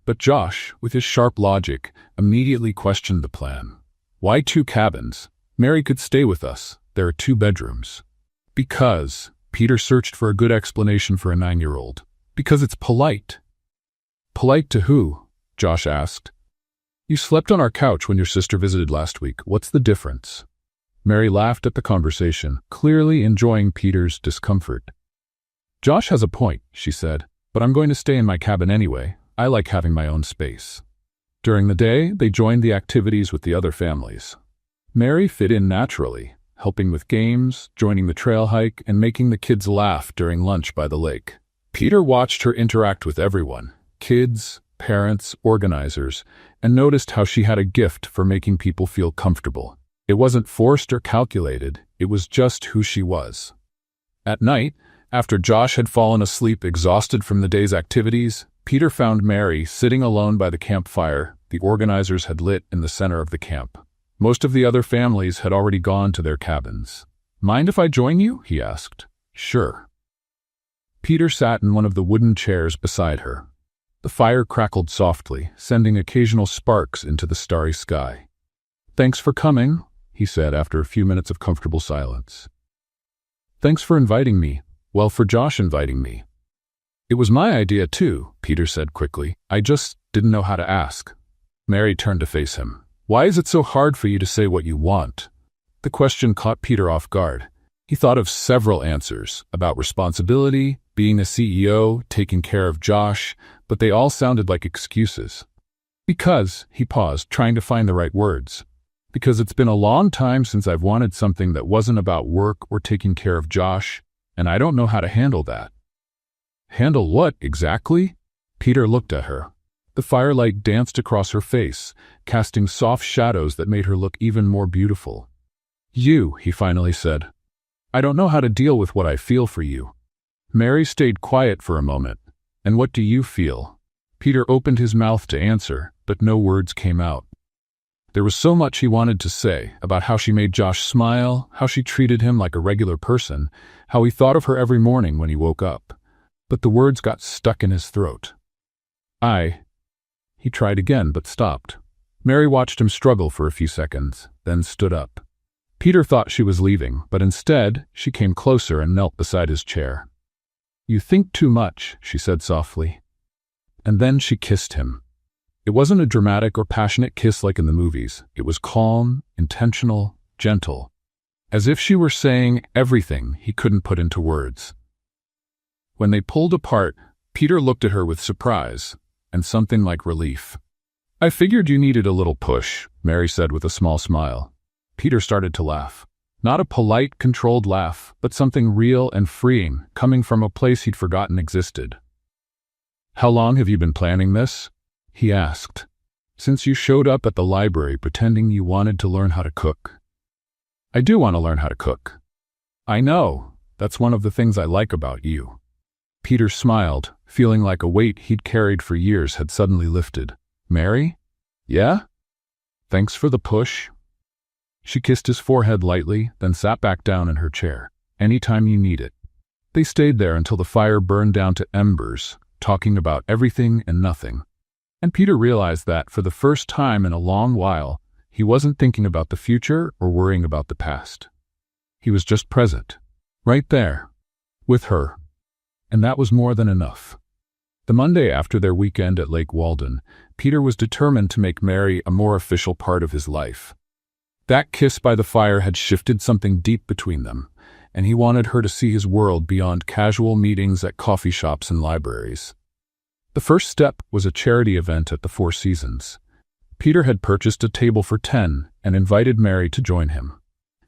But Josh, with his sharp logic, immediately questioned the plan. "Why 2 cabins? Mary could stay with us. There are 2 bedrooms." "Because," Peter searched for a good explanation for a 9-year-old. "Because it's polite." "Polite to who?" Josh asked. "You slept on our couch when your sister visited last week. What's the difference?" Mary laughed at the conversation, clearly enjoying Peter's discomfort. "Josh has a point," she said, "but I'm going to stay in my cabin anyway. I like having my own space." During the day, they joined the activities with the other families. Mary fit in naturally, helping with games, joining the trail hike, and making the kids laugh during lunch by the lake. Peter watched her interact with everyone, kids, parents, organizers, and noticed how she had a gift for making people feel comfortable. It wasn't forced or calculated, it was just who she was. At night, after Josh had fallen asleep exhausted from the day's activities, Peter found Mary sitting alone by the campfire the organizers had lit in the center of the camp. Most of the other families had already gone to their cabins. "Mind if I join you?" he asked. "Sure." Peter sat in one of the wooden chairs beside her. The fire crackled softly, sending occasional sparks into the starry sky. "Thanks for coming," he said after a few minutes of comfortable silence. "Thanks for inviting me. Well, for Josh inviting me." "It was my idea too," Peter said quickly. "I just didn't know how to ask." Mary turned to face him. "Why is it so hard for you to say what you want?" The question caught Peter off guard. He thought of several answers about responsibility, being a CEO, taking care of Josh, but they all sounded like excuses. "Because," he paused, trying to find the right words. "Because it's been a long time since I've wanted something that wasn't about work or taking care of Josh, and I don't know how to handle that." "Handle what, exactly?" Peter looked at her. The firelight danced across her face, casting soft shadows that made her look even more beautiful. "You," he finally said. "I don't know how to deal with what I feel for you." Mary stayed quiet for a moment. "And what do you feel?" Peter opened his mouth to answer, but no words came out. There was so much he wanted to say about how she made Josh smile, how she treated him like a regular person, how he thought of her every morning when he woke up. But the words got stuck in his throat. He tried again, but stopped. Mary watched him struggle for a few seconds, then stood up. Peter thought she was leaving, but instead, she came closer and knelt beside his chair. "You think too much," she said softly. And then she kissed him. It wasn't a dramatic or passionate kiss like in the movies. It was calm, intentional, gentle, as if she were saying everything he couldn't put into words. When they pulled apart, Peter looked at her with surprise and something like relief. "I figured you needed a little push," Mary said with a small smile. Peter started to laugh. Not a polite, controlled laugh, but something real and freeing, coming from a place he'd forgotten existed. "How long have you been planning this?" he asked. "Since you showed up at the library pretending you wanted to learn how to cook." "I do want to learn how to cook." "I know. That's one of the things I like about you." Peter smiled, feeling like a weight he'd carried for years had suddenly lifted. "Mary? Yeah? Thanks for the push." She kissed his forehead lightly, then sat back down in her chair. "Anytime you need it." They stayed there until the fire burned down to embers, talking about everything and nothing. And Peter realized that, for the first time in a long while, he wasn't thinking about the future or worrying about the past. He was just present, right there, with her. And that was more than enough. The Monday after their weekend at Lake Walden, Peter was determined to make Mary a more official part of his life. That kiss by the fire had shifted something deep between them, and he wanted her to see his world beyond casual meetings at coffee shops and libraries. The first step was a charity event at the Four Seasons. Peter had purchased a table for 10 and invited Mary to join him.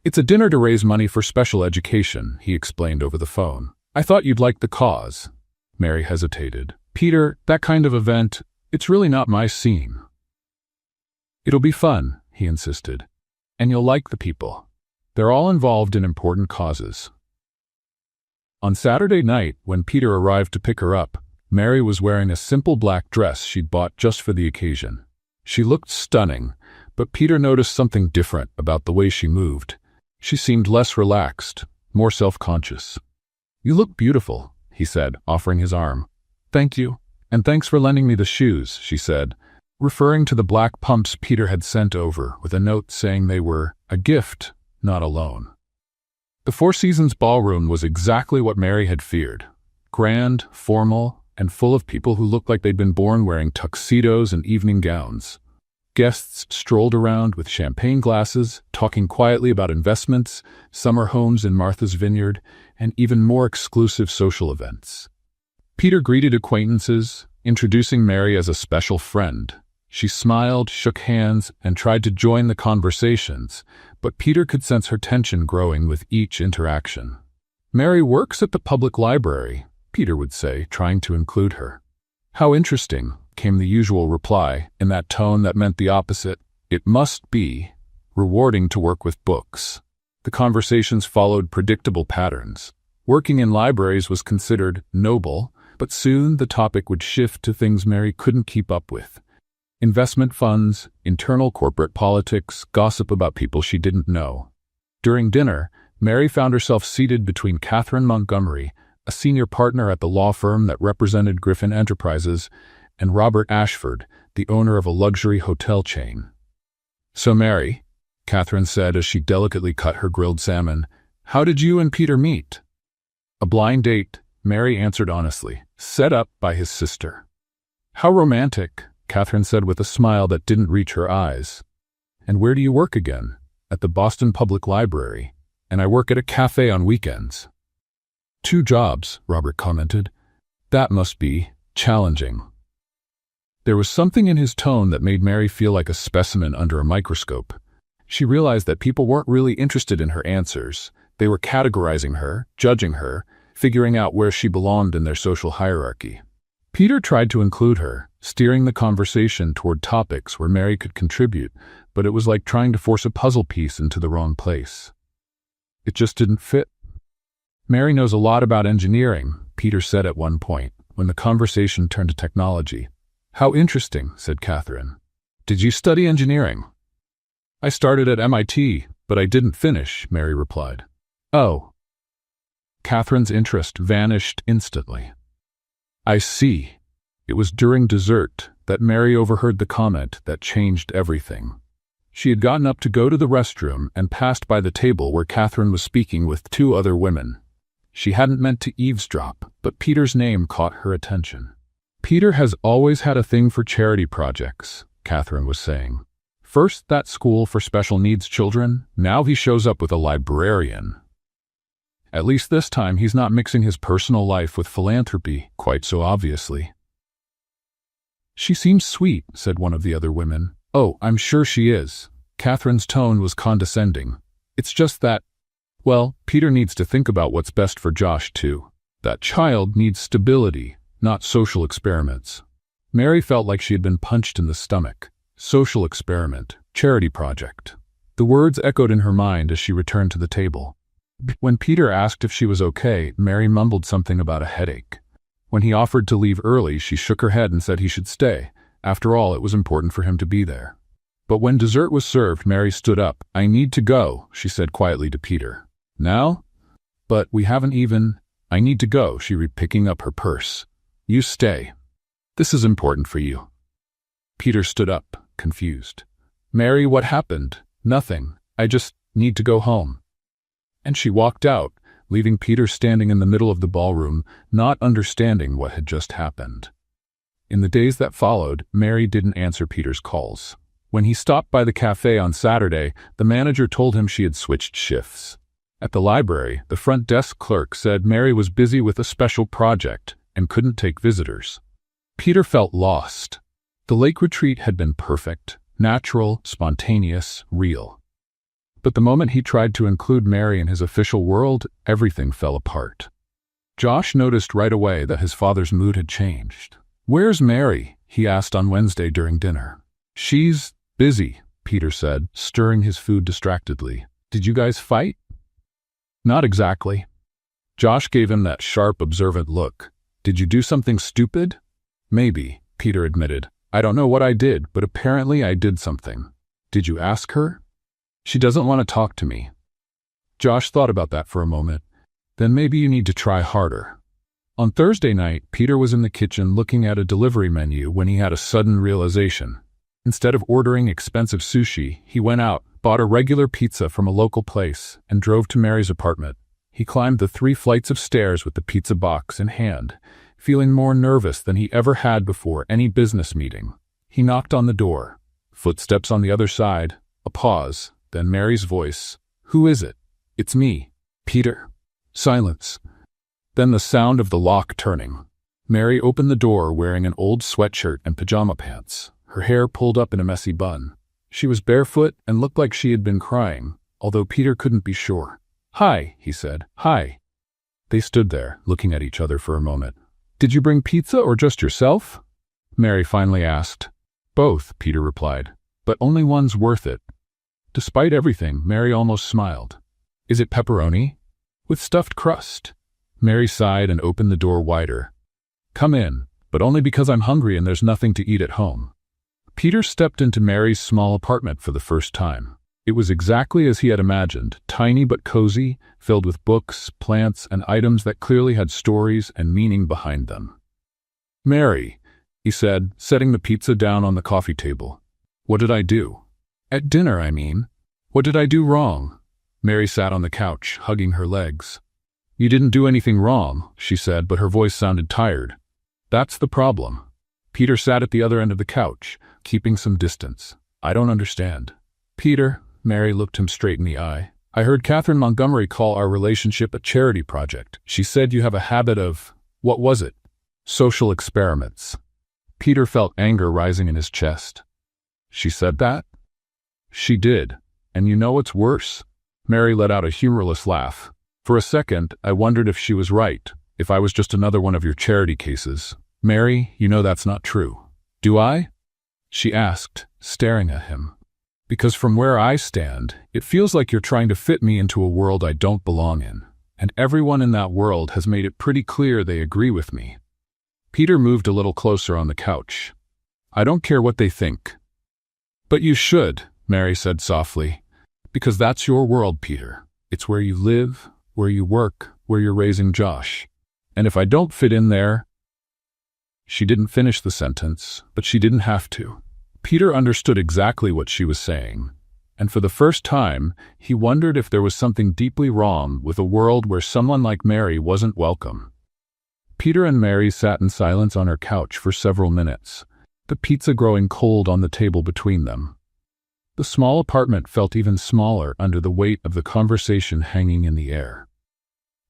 "It's a dinner to raise money for special education," he explained over the phone. "I thought you'd like the cause." Mary hesitated. "Peter, that kind of event, it's really not my scene." "It'll be fun," he insisted. "And you'll like the people. They're all involved in important causes." On Saturday night, when Peter arrived to pick her up, Mary was wearing a simple black dress she'd bought just for the occasion. She looked stunning, but Peter noticed something different about the way she moved. She seemed less relaxed, more self-conscious. "You look beautiful," he said, offering his arm. "Thank you, and thanks for lending me the shoes," she said, referring to the black pumps Peter had sent over with a note saying they were a gift, not a loan. The Four Seasons ballroom was exactly what Mary had feared. Grand, formal, and full of people who looked like they'd been born wearing tuxedos and evening gowns. Guests strolled around with champagne glasses, talking quietly about investments, summer homes in Martha's Vineyard, and even more exclusive social events. Peter greeted acquaintances, introducing Mary as a special friend. She smiled, shook hands, and tried to join the conversations, but Peter could sense her tension growing with each interaction. "Mary works at the public library," Peter would say, trying to include her. "How interesting," came the usual reply, in that tone that meant the opposite. It must be rewarding to work with books. The conversations followed predictable patterns. Working in libraries was considered noble, but soon the topic would shift to things Mary couldn't keep up with. Investment funds, internal corporate politics, gossip about people she didn't know. During dinner, Mary found herself seated between Catherine Montgomery, a senior partner at the law firm that represented Griffin Enterprises, and Robert Ashford, the owner of a luxury hotel chain. "So Mary," Catherine said as she delicately cut her grilled salmon, "how did you and Peter meet?" "A blind date," Mary answered honestly, "set up by his sister." "How romantic," Catherine said with a smile that didn't reach her eyes. "And where do you work again?" "At the Boston Public Library, and I work at a cafe on weekends." "Two jobs," Robert commented. "That must be challenging." There was something in his tone that made Mary feel like a specimen under a microscope. She realized that people weren't really interested in her answers. They were categorizing her, judging her, figuring out where she belonged in their social hierarchy. Peter tried to include her, steering the conversation toward topics where Mary could contribute, but it was like trying to force a puzzle piece into the wrong place. It just didn't fit. "Mary knows a lot about engineering," Peter said at one point, when the conversation turned to technology. "How interesting," said Catherine. "Did you study engineering?" "I started at MIT, but I didn't finish," Mary replied. "Oh." Catherine's interest vanished instantly. "I see." It was during dessert that Mary overheard the comment that changed everything. She had gotten up to go to the restroom and passed by the table where Catherine was speaking with two other women. She hadn't meant to eavesdrop, but Peter's name caught her attention. "Peter has always had a thing for charity projects," Catherine was saying. "First that school for special needs children, now he shows up with a librarian. At least this time he's not mixing his personal life with philanthropy quite so obviously." "She seems sweet," said one of the other women. "Oh, I'm sure she is." Catherine's tone was condescending. "It's just that, well, Peter needs to think about what's best for Josh too. That child needs stability, not social experiments." Mary felt like she had been punched in the stomach. Social experiment, charity project. The words echoed in her mind as she returned to the table. When Peter asked if she was okay, Mary mumbled something about a headache. When he offered to leave early, she shook her head and said he should stay. After all, it was important for him to be there. But when dessert was served, Mary stood up. "I need to go," she said quietly to Peter. "Now?" "But we haven't even—" "I need to go," she repeated, picking up her purse. "You stay. This is important for you." Peter stood up, confused. "Mary, what happened?" "Nothing. I just need to go home." And she walked out, leaving Peter standing in the middle of the ballroom, not understanding what had just happened. In the days that followed, Mary didn't answer Peter's calls. When he stopped by the cafe on Saturday, the manager told him she had switched shifts. At the library, the front desk clerk said Mary was busy with a special project and couldn't take visitors. Peter felt lost. The lake retreat had been perfect. Natural, spontaneous, real. But the moment he tried to include Mary in his official world, everything fell apart. Josh noticed right away that his father's mood had changed. "Where's Mary?" he asked on Wednesday during dinner. "She's busy," Peter said, stirring his food distractedly. "Did you guys fight?" "Not exactly." Josh gave him that sharp, observant look. "Did you do something stupid?" "Maybe," Peter admitted. "I don't know what I did, but apparently I did something." "Did you ask her?" "She doesn't want to talk to me." Josh thought about that for a moment. "Then maybe you need to try harder." On Thursday night, Peter was in the kitchen looking at a delivery menu when he had a sudden realization. Instead of ordering expensive sushi, he went out, bought a regular pizza from a local place, and drove to Mary's apartment. He climbed the 3 flights of stairs with the pizza box in hand, feeling more nervous than he ever had before any business meeting. He knocked on the door. Footsteps on the other side, a pause, then Mary's voice. "Who is it?" "It's me, Peter." Silence. Then the sound of the lock turning. Mary opened the door wearing an old sweatshirt and pajama pants, her hair pulled up in a messy bun. She was barefoot and looked like she had been crying, although Peter couldn't be sure. "Hi," he said. "Hi." They stood there, looking at each other for a moment. "Did you bring pizza or just yourself?" Mary finally asked. "Both," Peter replied, "but only one's worth it." Despite everything, Mary almost smiled. "Is it pepperoni?" "With stuffed crust." Mary sighed and opened the door wider. "Come in, but only because I'm hungry and there's nothing to eat at home." Peter stepped into Mary's small apartment for the first time. It was exactly as he had imagined, tiny but cozy, filled with books, plants, and items that clearly had stories and meaning behind them. "Mary," he said, setting the pizza down on the coffee table. "What did I do?" "At dinner, I mean. What did I do wrong?" Mary sat on the couch, hugging her legs. "You didn't do anything wrong," she said, but her voice sounded tired. "That's the problem." Peter sat at the other end of the couch, keeping some distance. "I don't understand." "Peter," Mary looked him straight in the eye, "I heard Catherine Montgomery call our relationship a charity project. She said you have a habit of, what was it? Social experiments." Peter felt anger rising in his chest. "She said that?" "She did. And you know what's worse?" Mary let out a humorless laugh. "For a second, I wondered if she was right, if I was just another one of your charity cases. Mary, you know that's not true." "Do I?" she asked, staring at him. "Because from where I stand, it feels like you're trying to fit me into a world I don't belong in. And everyone in that world has made it pretty clear they agree with me." Peter moved a little closer on the couch. "I don't care what they think." "But you should," Mary said softly. "Because that's your world, Peter. It's where you live, where you work, where you're raising Josh. And if I don't fit in there—" She didn't finish the sentence, but she didn't have to. Peter understood exactly what she was saying, and for the first time, he wondered if there was something deeply wrong with a world where someone like Mary wasn't welcome. Peter and Mary sat in silence on her couch for several minutes, the pizza growing cold on the table between them. The small apartment felt even smaller under the weight of the conversation hanging in the air.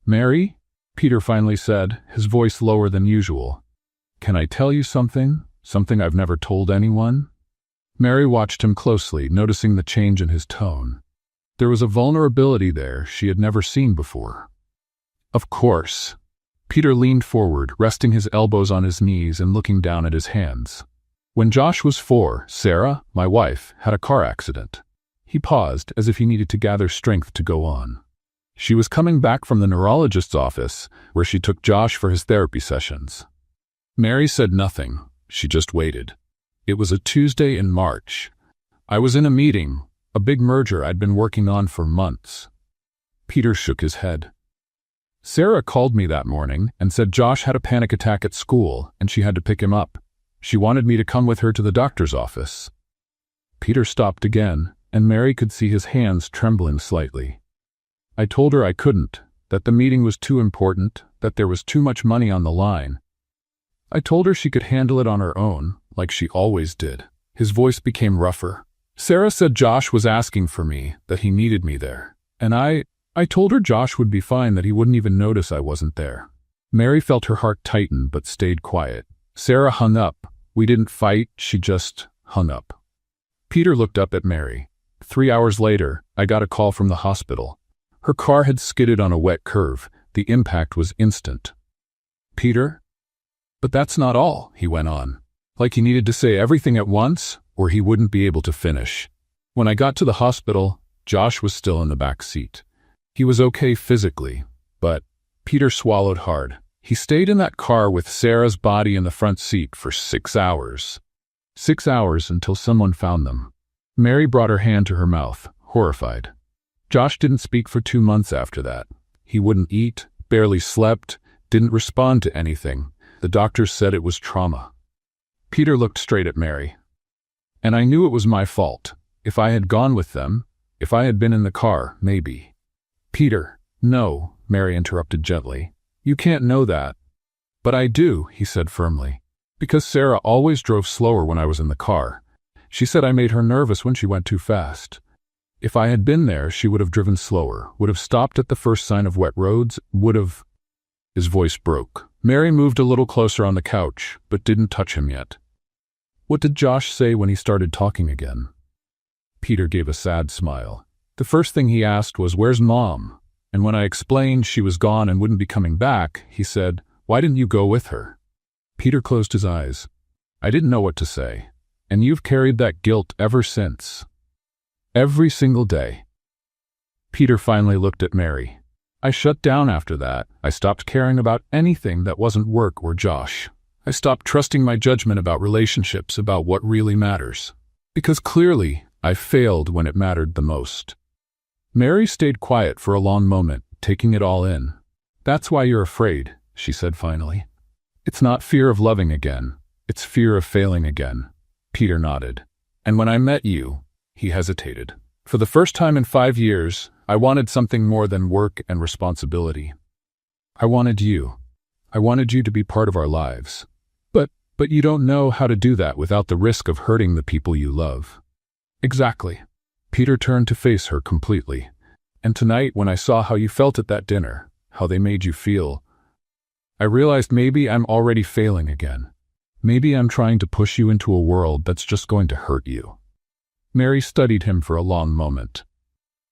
"Mary," Peter finally said, his voice lower than usual. "Can I tell you something? Something I've never told anyone?" Mary watched him closely, noticing the change in his tone. There was a vulnerability there she had never seen before. "Of course." Peter leaned forward, resting his elbows on his knees and looking down at his hands. "When Josh was 4, Sarah, my wife, had a car accident." He paused, as if he needed to gather strength to go on. "She was coming back from the neurologist's office, where she took Josh for his therapy sessions." Mary said nothing. She just waited. It was a Tuesday in March. I was in a meeting, a big merger I'd been working on for months. Peter shook his head. "Sarah called me that morning and said Josh had a panic attack at school and she had to pick him up. She wanted me to come with her to the doctor's office." Peter stopped again, and Mary could see his hands trembling slightly. "I told her I couldn't, that the meeting was too important, that there was too much money on the line. I told her she could handle it on her own, like she always did." His voice became rougher. "Sarah said Josh was asking for me, that he needed me there. And I told her Josh would be fine, that he wouldn't even notice I wasn't there." Mary felt her heart tighten but stayed quiet. Sarah hung up. We didn't fight, she just hung up. Peter looked up at Mary. 3 hours later, I got a call from the hospital. Her car had skidded on a wet curve. The impact was instant. Peter? But that's not all, he went on. Like he needed to say everything at once, or he wouldn't be able to finish. When I got to the hospital, Josh was still in the back seat. He was okay physically, but Peter swallowed hard. He stayed in that car with Sarah's body in the front seat for 6 hours. 6 hours until someone found them. Mary brought her hand to her mouth, horrified. Josh didn't speak for 2 months after that. He wouldn't eat, barely slept, didn't respond to anything. The doctors said it was trauma. Peter looked straight at Mary. And I knew it was my fault. If I had gone with them, if I had been in the car, maybe. Peter, no, Mary interrupted gently. You can't know that. But I do, he said firmly. Because Sarah always drove slower when I was in the car. She said I made her nervous when she went too fast. If I had been there, she would have driven slower, would have stopped at the first sign of wet roads, would have... His voice broke. Mary moved a little closer on the couch, but didn't touch him yet. What did Josh say when he started talking again? Peter gave a sad smile. The first thing he asked was, "Where's Mom?" And when I explained she was gone and wouldn't be coming back, he said, "Why didn't you go with her?" Peter closed his eyes. I didn't know what to say. And you've carried that guilt ever since. Every single day. Peter finally looked at Mary. I shut down after that. I stopped caring about anything that wasn't work or Josh. I stopped trusting my judgment about relationships, about what really matters. Because clearly, I failed when it mattered the most. Mary stayed quiet for a long moment, taking it all in. That's why you're afraid, she said finally. It's not fear of loving again. It's fear of failing again. Peter nodded. And when I met you, he hesitated. For the first time in 5 years, I wanted something more than work and responsibility. I wanted you. I wanted you to be part of our lives. But you don't know how to do that without the risk of hurting the people you love. Exactly. Peter turned to face her completely. And tonight, when I saw how you felt at that dinner, how they made you feel, I realized maybe I'm already failing again. Maybe I'm trying to push you into a world that's just going to hurt you. Mary studied him for a long moment.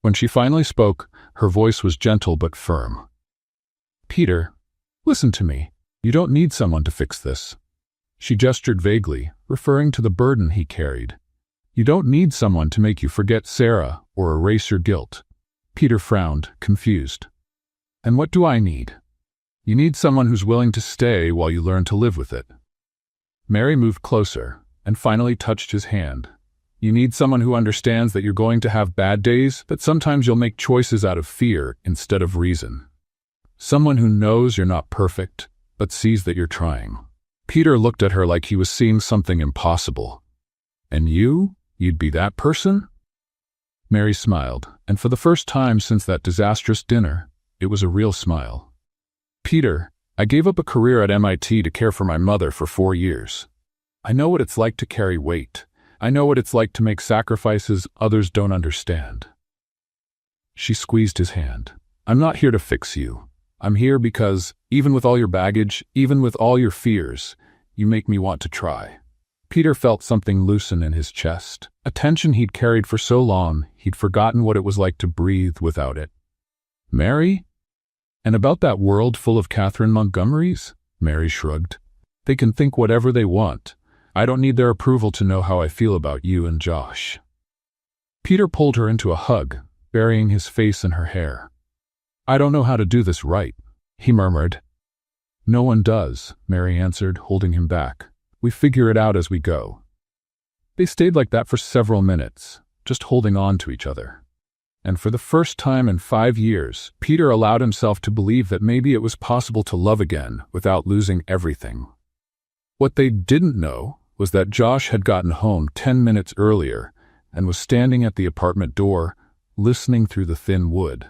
When she finally spoke, her voice was gentle but firm. Peter, listen to me. You don't need someone to fix this. She gestured vaguely, referring to the burden he carried. You don't need someone to make you forget Sarah or erase your guilt. Peter frowned, confused. And what do I need? You need someone who's willing to stay while you learn to live with it. Mary moved closer and finally touched his hand. You need someone who understands that you're going to have bad days, that sometimes you'll make choices out of fear instead of reason. Someone who knows you're not perfect, but sees that you're trying. Peter looked at her like he was seeing something impossible. And you'd be that person? Mary smiled, and for the first time since that disastrous dinner, it was a real smile. Peter, I gave up a career at MIT to care for my mother for 4 years. I know what it's like to carry weight. I know what it's like to make sacrifices others don't understand. She squeezed his hand. I'm not here to fix you. I'm here because, even with all your baggage, even with all your fears, you make me want to try. Peter felt something loosen in his chest, a tension he'd carried for so long he'd forgotten what it was like to breathe without it. Mary? And about that world full of Catherine Montgomerys? Mary shrugged. They can think whatever they want. I don't need their approval to know how I feel about you and Josh. Peter pulled her into a hug, burying his face in her hair. I don't know how to do this right, he murmured. No one does, Mary answered, holding him back. We figure it out as we go. They stayed like that for several minutes, just holding on to each other. And for the first time in 5 years, Peter allowed himself to believe that maybe it was possible to love again without losing everything. What they didn't know was that Josh had gotten home 10 minutes earlier and was standing at the apartment door, listening through the thin wood.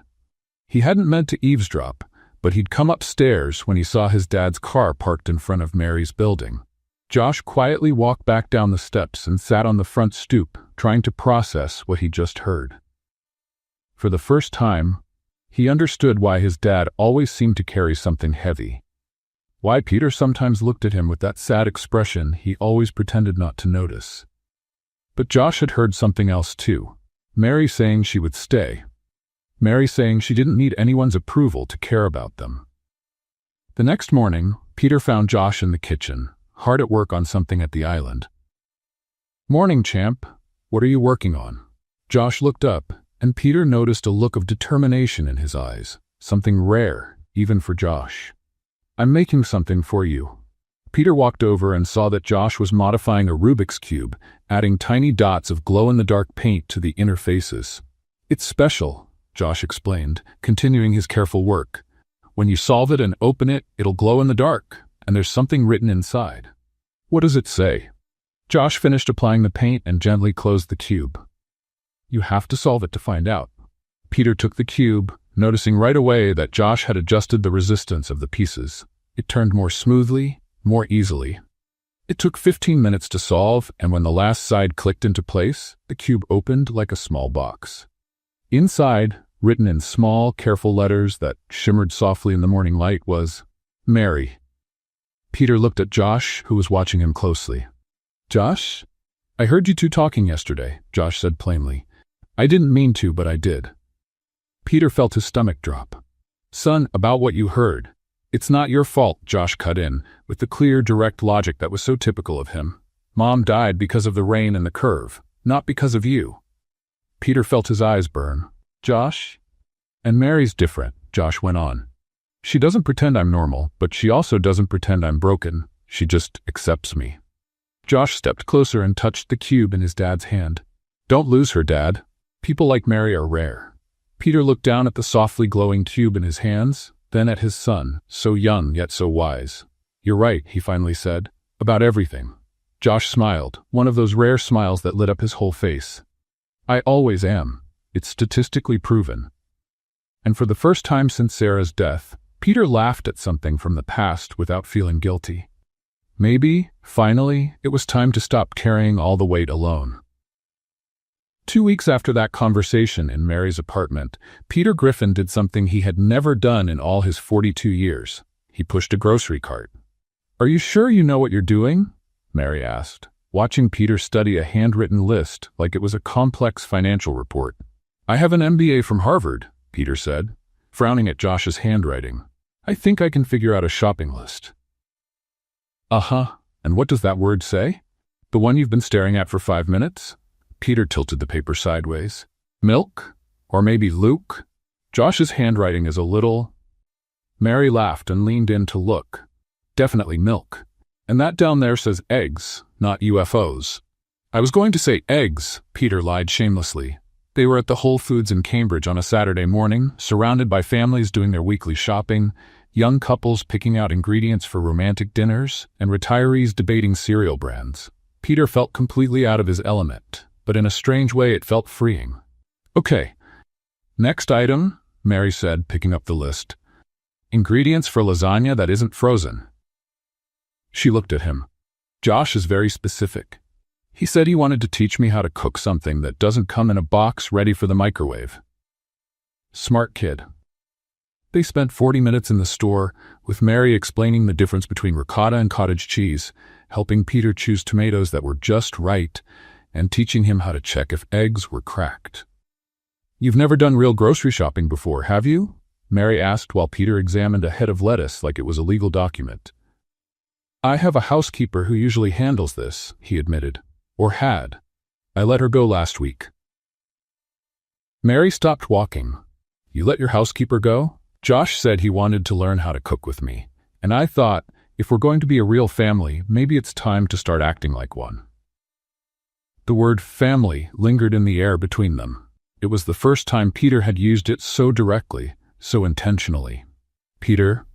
He hadn't meant to eavesdrop, but he'd come upstairs when he saw his dad's car parked in front of Mary's building. Josh quietly walked back down the steps and sat on the front stoop, trying to process what he just heard. For the first time, he understood why his dad always seemed to carry something heavy. Why Peter sometimes looked at him with that sad expression he always pretended not to notice. But Josh had heard something else too. Mary saying she would stay. Mary saying she didn't need anyone's approval to care about them. The next morning, Peter found Josh in the kitchen, hard at work on something at the island. "Morning, champ. What are you working on?" Josh looked up, and Peter noticed a look of determination in his eyes, something rare, even for Josh. "I'm making something for you." Peter walked over and saw that Josh was modifying a Rubik's Cube, adding tiny dots of glow-in-the-dark paint to the inner faces. "It's special," Josh explained, continuing his careful work. "When you solve it and open it, it'll glow in the dark, and there's something written inside." "What does it say?" Josh finished applying the paint and gently closed the cube. "You have to solve it to find out." Peter took the cube, noticing right away that Josh had adjusted the resistance of the pieces. It turned more smoothly, more easily. It took 15 minutes to solve, and when the last side clicked into place, the cube opened like a small box. Inside, written in small, careful letters that shimmered softly in the morning light, was Mary. Peter looked at Josh, who was watching him closely. "Josh? I heard you two talking yesterday," Josh said plainly. "I didn't mean to, but I did." Peter felt his stomach drop. "Son, about what you heard. It's not your fault," Josh cut in, with the clear, direct logic that was so typical of him. "Mom died because of the rain and the curve, not because of you." Peter felt his eyes burn. "Josh? And Mary's different," Josh went on. "She doesn't pretend I'm normal, but she also doesn't pretend I'm broken. She just accepts me." Josh stepped closer and touched the cube in his dad's hand. "Don't lose her, Dad. People like Mary are rare." Peter looked down at the softly glowing cube in his hands, then at his son, so young yet so wise. "You're right," he finally said, "about everything." Josh smiled, one of those rare smiles that lit up his whole face. "I always am. It's statistically proven." And for the first time since Sarah's death, Peter laughed at something from the past without feeling guilty. Maybe, finally, it was time to stop carrying all the weight alone. 2 weeks after that conversation in Mary's apartment, Peter Griffin did something he had never done in all his 42 years. He pushed a grocery cart. "Are you sure you know what you're doing?" Mary asked, watching Peter study a handwritten list like it was a complex financial report. "I have an MBA from Harvard," Peter said, frowning at Josh's handwriting. "I think I can figure out a shopping list." "Uh-huh, and what does that word say?" "The one you've been staring at for 5 minutes?" Peter tilted the paper sideways. "Milk? Or maybe Luke?" Josh's handwriting is a little... Mary laughed and leaned in to look. "Definitely milk. And that down there says eggs, not UFOs." "I was going to say eggs," Peter lied shamelessly. They were at the Whole Foods in Cambridge on a Saturday morning, surrounded by families doing their weekly shopping, young couples picking out ingredients for romantic dinners, and retirees debating cereal brands. Peter felt completely out of his element, but in a strange way it felt freeing. "Okay. Next item," Mary said, picking up the list. "Ingredients for lasagna that isn't frozen." She looked at him. "Josh is very specific. He said he wanted to teach me how to cook something that doesn't come in a box ready for the microwave." Smart kid. They spent 40 minutes in the store, with Mary explaining the difference between ricotta and cottage cheese, helping Peter choose tomatoes that were just right, and teaching him how to check if eggs were cracked. "You've never done real grocery shopping before, have you?" Mary asked while Peter examined a head of lettuce like it was a legal document. "I have a housekeeper who usually handles this," he admitted. "Or had. I let her go last week." Mary stopped walking. "You let your housekeeper go?" "Josh said he wanted to learn how to cook with me, and I thought, if we're going to be a real family, maybe it's time to start acting like one." The word family lingered in the air between them. It was the first time Peter had used it so directly, so intentionally. "Peter,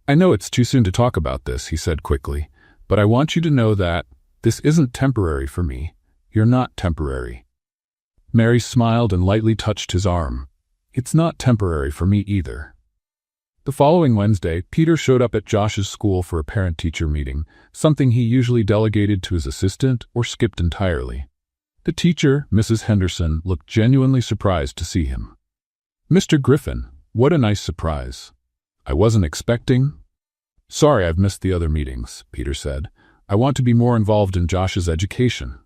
I know it's too soon to talk about this," he said quickly, "but I want you to know that this isn't temporary for me. You're not temporary." Mary smiled and lightly touched his arm. "It's not temporary for me either." The following Wednesday, Peter showed up at Josh's school for a parent-teacher meeting, something he usually delegated to his assistant or skipped entirely. The teacher, Mrs. Henderson, looked genuinely surprised to see him. "Mr. Griffin, what a nice surprise. I wasn't expecting—" "Sorry I've missed the other meetings," Peter said. "I want to be more involved in Josh's education."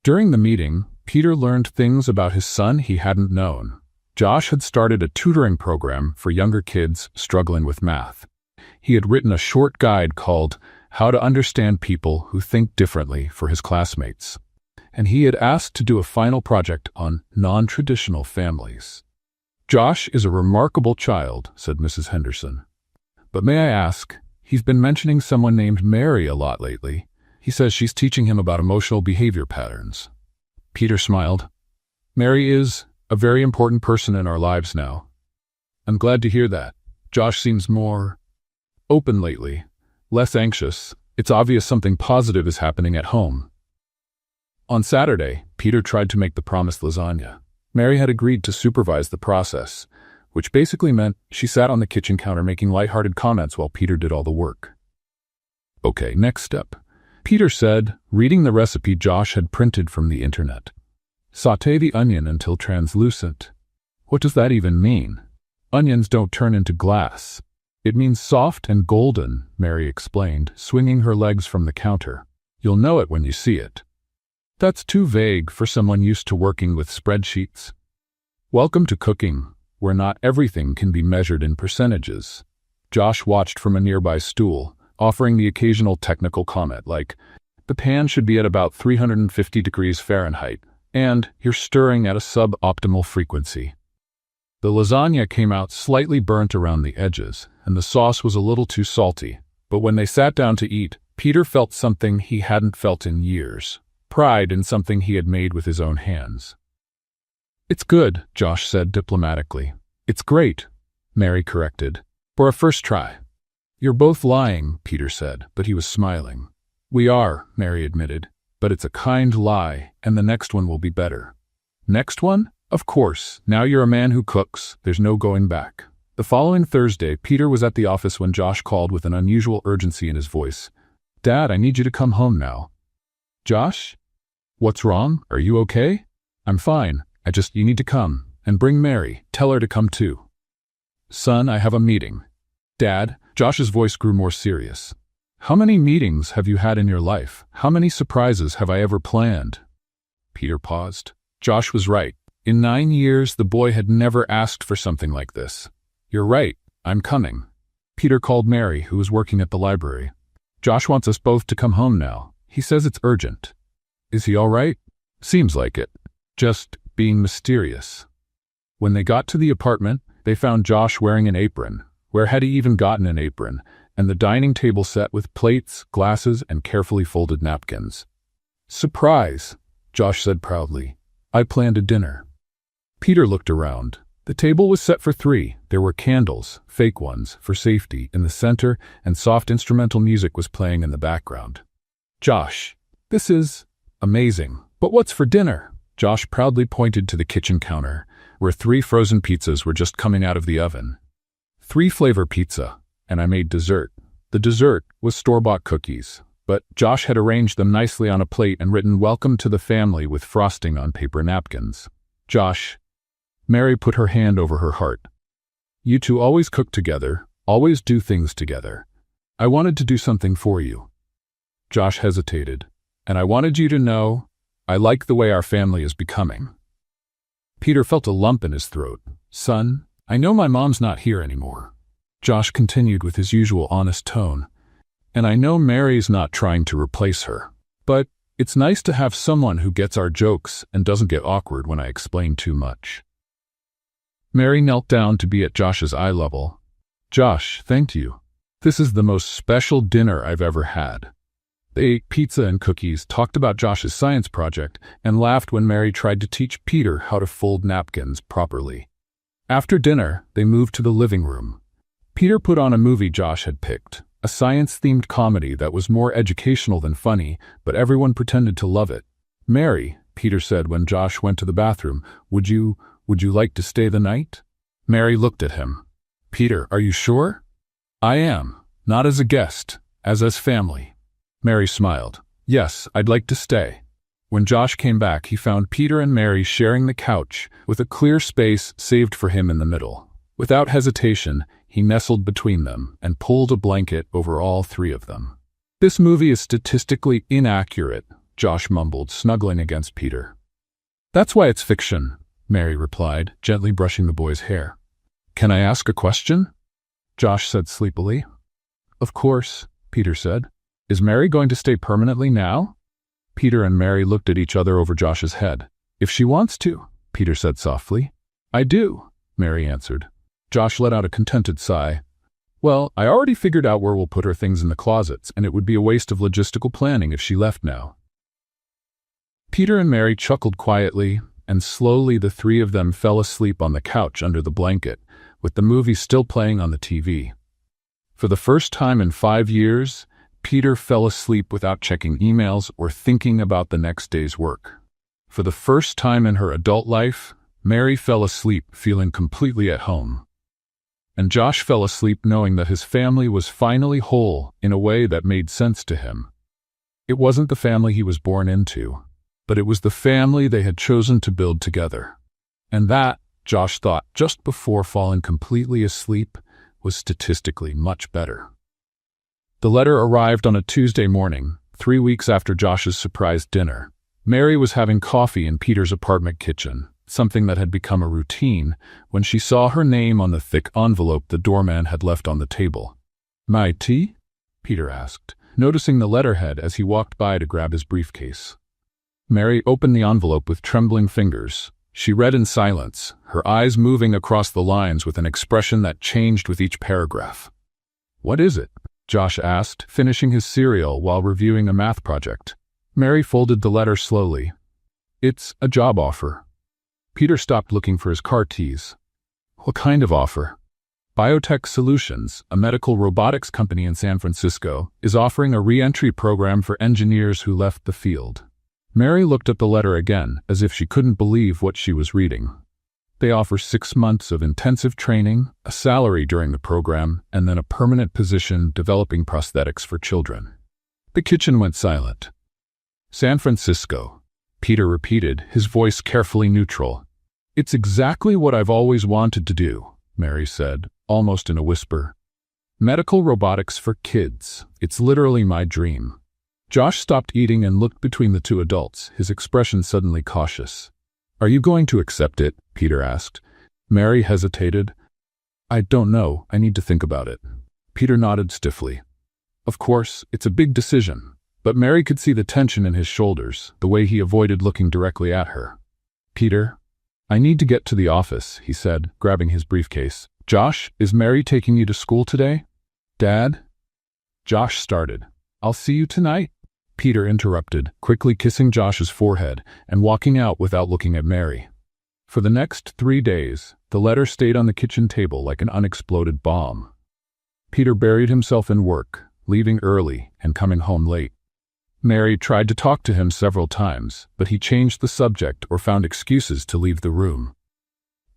During the meeting, Peter learned things about his son he hadn't known. Josh had started a tutoring program for younger kids struggling with math. He had written a short guide called How to Understand People Who Think Differently for his classmates. And he had asked to do a final project on non-traditional families. "Josh is a remarkable child," said Mrs. Henderson. "But may I ask, he's been mentioning someone named Mary a lot lately. He says she's teaching him about emotional behavior patterns." Peter smiled. "Mary is a very important person in our lives now." "I'm glad to hear that. Josh seems more open lately, less anxious. It's obvious something positive is happening at home." On Saturday, Peter tried to make the promised lasagna. Mary had agreed to supervise the process, which basically meant she sat on the kitchen counter making lighthearted comments while Peter did all the work. "Okay, next step," Peter said, reading the recipe Josh had printed from the internet. "Sauté the onion until translucent." "What does that even mean?" "Onions don't turn into glass." "It means soft and golden," Mary explained, swinging her legs from the counter. "You'll know it when you see it." "That's too vague for someone used to working with spreadsheets." Welcome to cooking, where not everything can be measured in percentages. Josh watched from a nearby stool, offering the occasional technical comment like, "The pan should be at about 350 degrees Fahrenheit, and you're stirring at a sub-optimal frequency." The lasagna came out slightly burnt around the edges, and the sauce was a little too salty. But when they sat down to eat, Peter felt something he hadn't felt in years. Pride in something he had made with his own hands. "It's good," Josh said diplomatically. "It's great," Mary corrected. "For a first try." "You're both lying," Peter said, but he was smiling. "We are," Mary admitted, "but it's a kind lie, and the next one will be better." "Next one? Of course. Now you're a man who cooks. There's no going back." The following Thursday, Peter was at the office when Josh called with an unusual urgency in his voice. "Dad, I need you to come home now." "Josh? What's wrong? Are you okay?" "I'm fine. You need to come. And bring Mary. Tell her to come too." "Son, I have a meeting." "Dad," Josh's voice grew more serious. "How many meetings have you had in your life? How many surprises have I ever planned?" Peter paused. Josh was right. In 9 years, the boy had never asked for something like this. "You're right. I'm coming." Peter called Mary, who was working at the library. "Josh wants us both to come home now. He says it's urgent." "Is he all right?" "Seems like it. Just being mysterious." When they got to the apartment, they found Josh wearing an apron. Where had he even gotten an apron? And the dining table set with plates, glasses, and carefully folded napkins. "Surprise," Josh said proudly. "I planned a dinner." Peter looked around. The table was set for 3. There were candles, fake ones, for safety, in the center, and soft instrumental music was playing in the background. "Josh, this is amazing. But what's for dinner?" Josh proudly pointed to the kitchen counter, where 3 frozen pizzas were just coming out of the oven. 3-flavor pizza, and I made dessert. The dessert was store-bought cookies, but Josh had arranged them nicely on a plate and written "Welcome to the family" with frosting on paper napkins. "Josh," Mary put her hand over her heart. "You two always cook together, always do things together. I wanted to do something for you." Josh hesitated. "And I wanted you to know, I like the way our family is becoming." Peter felt a lump in his throat. "Son, I know my mom's not here anymore." Josh continued with his usual honest tone. "And I know Mary's not trying to replace her. But it's nice to have someone who gets our jokes and doesn't get awkward when I explain too much." Mary knelt down to be at Josh's eye level. "Josh, thank you. This is the most special dinner I've ever had." They ate pizza and cookies, talked about Josh's science project, and laughed when Mary tried to teach Peter how to fold napkins properly. After dinner, they moved to the living room. Peter put on a movie Josh had picked, a science-themed comedy that was more educational than funny, but everyone pretended to love it. "Mary," Peter said when Josh went to the bathroom, would you like to stay the night?" Mary looked at him. "Peter, are you sure?" "I am. Not as a guest, as family." Mary smiled. "Yes, I'd like to stay." When Josh came back, he found Peter and Mary sharing the couch, with a clear space saved for him in the middle. Without hesitation, he nestled between them and pulled a blanket over all 3 of them. "This movie is statistically inaccurate," Josh mumbled, snuggling against Peter. That's why it's fiction, Mary replied, gently brushing the boy's hair. Can I ask a question? Josh said sleepily. Of course, Peter said. Is Mary going to stay permanently now? Peter and Mary looked at each other over Josh's head. If she wants to, Peter said softly. I do, Mary answered. Josh let out a contented sigh. Well, I already figured out where we'll put her things in the closets, and it would be a waste of logistical planning if she left now. Peter and Mary chuckled quietly, and slowly the three of them fell asleep on the couch under the blanket, with the movie still playing on the TV. For the first time in 5 years, Peter fell asleep without checking emails or thinking about the next day's work. For the first time in her adult life, Mary fell asleep feeling completely at home. And Josh fell asleep knowing that his family was finally whole in a way that made sense to him. It wasn't the family he was born into, but it was the family they had chosen to build together. And that, Josh thought just before falling completely asleep, was statistically much better. The letter arrived on a Tuesday morning, 3 weeks after Josh's surprise dinner. Mary was having coffee in Peter's apartment kitchen, something that had become a routine, when she saw her name on the thick envelope the doorman had left on the table. My tea? Peter asked, noticing the letterhead as he walked by to grab his briefcase. Mary opened the envelope with trembling fingers. She read in silence, her eyes moving across the lines with an expression that changed with each paragraph. What is it? Josh asked, finishing his cereal while reviewing a math project. Mary folded the letter slowly. It's a job offer. Peter stopped looking for his car keys. What kind of offer? Biotech Solutions, a medical robotics company in San Francisco, is offering a re-entry program for engineers who left the field. Mary looked at the letter again, as if she couldn't believe what she was reading. They offer 6 months of intensive training, a salary during the program, and then a permanent position developing prosthetics for children. The kitchen went silent. San Francisco, Peter repeated, his voice carefully neutral. It's exactly what I've always wanted to do, Mary said, almost in a whisper. Medical robotics for kids. It's literally my dream. Josh stopped eating and looked between the two adults, his expression suddenly cautious. Are you going to accept it? Peter asked. Mary hesitated. I don't know. I need to think about it. Peter nodded stiffly. Of course, it's a big decision, but Mary could see the tension in his shoulders, the way he avoided looking directly at her. Peter, I need to get to the office, he said, grabbing his briefcase. Josh, is Mary taking you to school today? Dad? Josh started. I'll see you tonight? Peter interrupted, quickly kissing Josh's forehead and walking out without looking at Mary. For the next 3 days, the letter stayed on the kitchen table like an unexploded bomb. Peter buried himself in work, leaving early and coming home late. Mary tried to talk to him several times, but he changed the subject or found excuses to leave the room.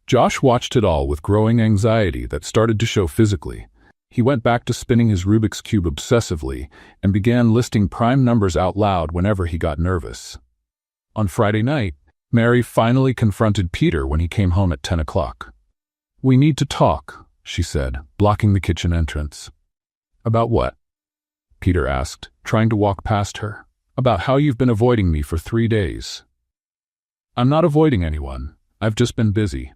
Josh watched it all with growing anxiety that started to show physically. He went back to spinning his Rubik's Cube obsessively and began listing prime numbers out loud whenever he got nervous. On Friday night, Mary finally confronted Peter when he came home at 10 o'clock. We need to talk, she said, blocking the kitchen entrance. About what? Peter asked, trying to walk past her. About how you've been avoiding me for 3 days. I'm not avoiding anyone. I've just been busy.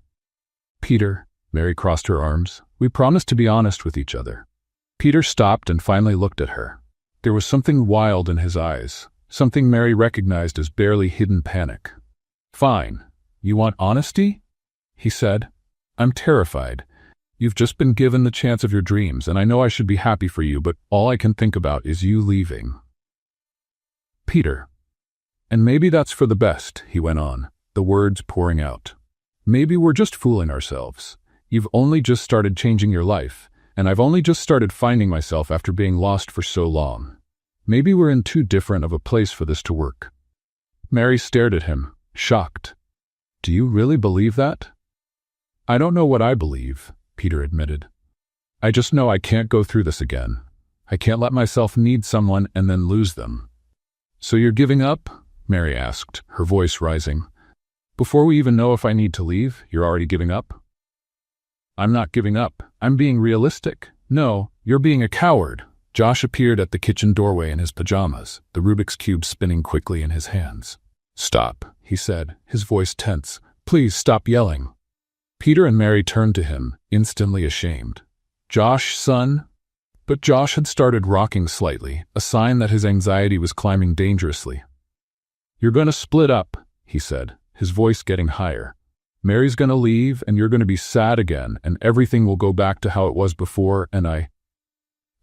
Peter, Mary crossed her arms. We promised to be honest with each other. Peter stopped and finally looked at her. There was something wild in his eyes, something Mary recognized as barely hidden panic. Fine. You want honesty? He said. I'm terrified. You've just been given the chance of your dreams, and I know I should be happy for you, but all I can think about is you leaving. Peter. And maybe that's for the best, he went on, the words pouring out. Maybe we're just fooling ourselves. You've only just started changing your life, and I've only just started finding myself after being lost for so long. Maybe we're in too different of a place for this to work. Mary stared at him, shocked. Do you really believe that? I don't know what I believe, Peter admitted. I just know I can't go through this again. I can't let myself need someone and then lose them. So you're giving up? Mary asked, her voice rising. Before we even know if I need to leave, you're already giving up? I'm not giving up. I'm being realistic. No, you're being a coward, Josh appeared at the kitchen doorway in his pajamas, the Rubik's Cube spinning quickly in his hands. "Stop," he said, his voice tense. "Please stop yelling." Peter and Mary turned to him, instantly ashamed. "Josh, son?" But Josh had started rocking slightly, a sign that his anxiety was climbing dangerously. "You're going to split up," he said, his voice getting higher. "Mary's going to leave, and you're going to be sad again, and everything will go back to how it was before, and I—"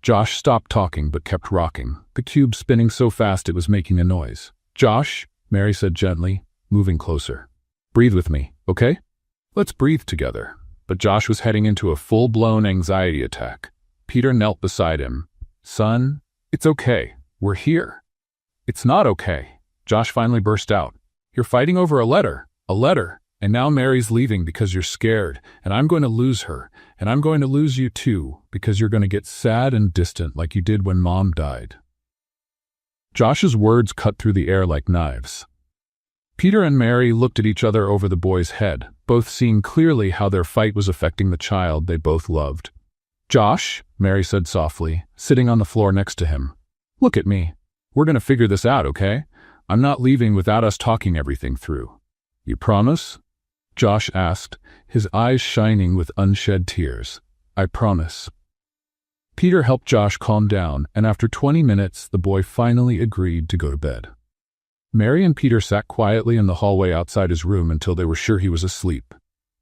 Josh stopped talking but kept rocking, the cube spinning so fast it was making a noise. "Josh," Mary said gently, moving closer. "Breathe with me, okay? Let's breathe together." But Josh was heading into a full-blown anxiety attack. Peter knelt beside him. "Son, it's okay. We're here." "It's not okay," Josh finally burst out. "You're fighting over a letter, and now Mary's leaving because you're scared, and I'm going to lose her, and I'm going to lose you too, because you're going to get sad and distant like you did when Mom died." Josh's words cut through the air like knives. Peter and Mary looked at each other over the boy's head, both seeing clearly how their fight was affecting the child they both loved. "Josh," Mary said softly, sitting on the floor next to him. "Look at me. We're going to figure this out, okay? I'm not leaving without us talking everything through." "You promise?" Josh asked, his eyes shining with unshed tears. "I promise." Peter helped Josh calm down, and after 20 minutes, the boy finally agreed to go to bed. Mary and Peter sat quietly in the hallway outside his room until they were sure he was asleep.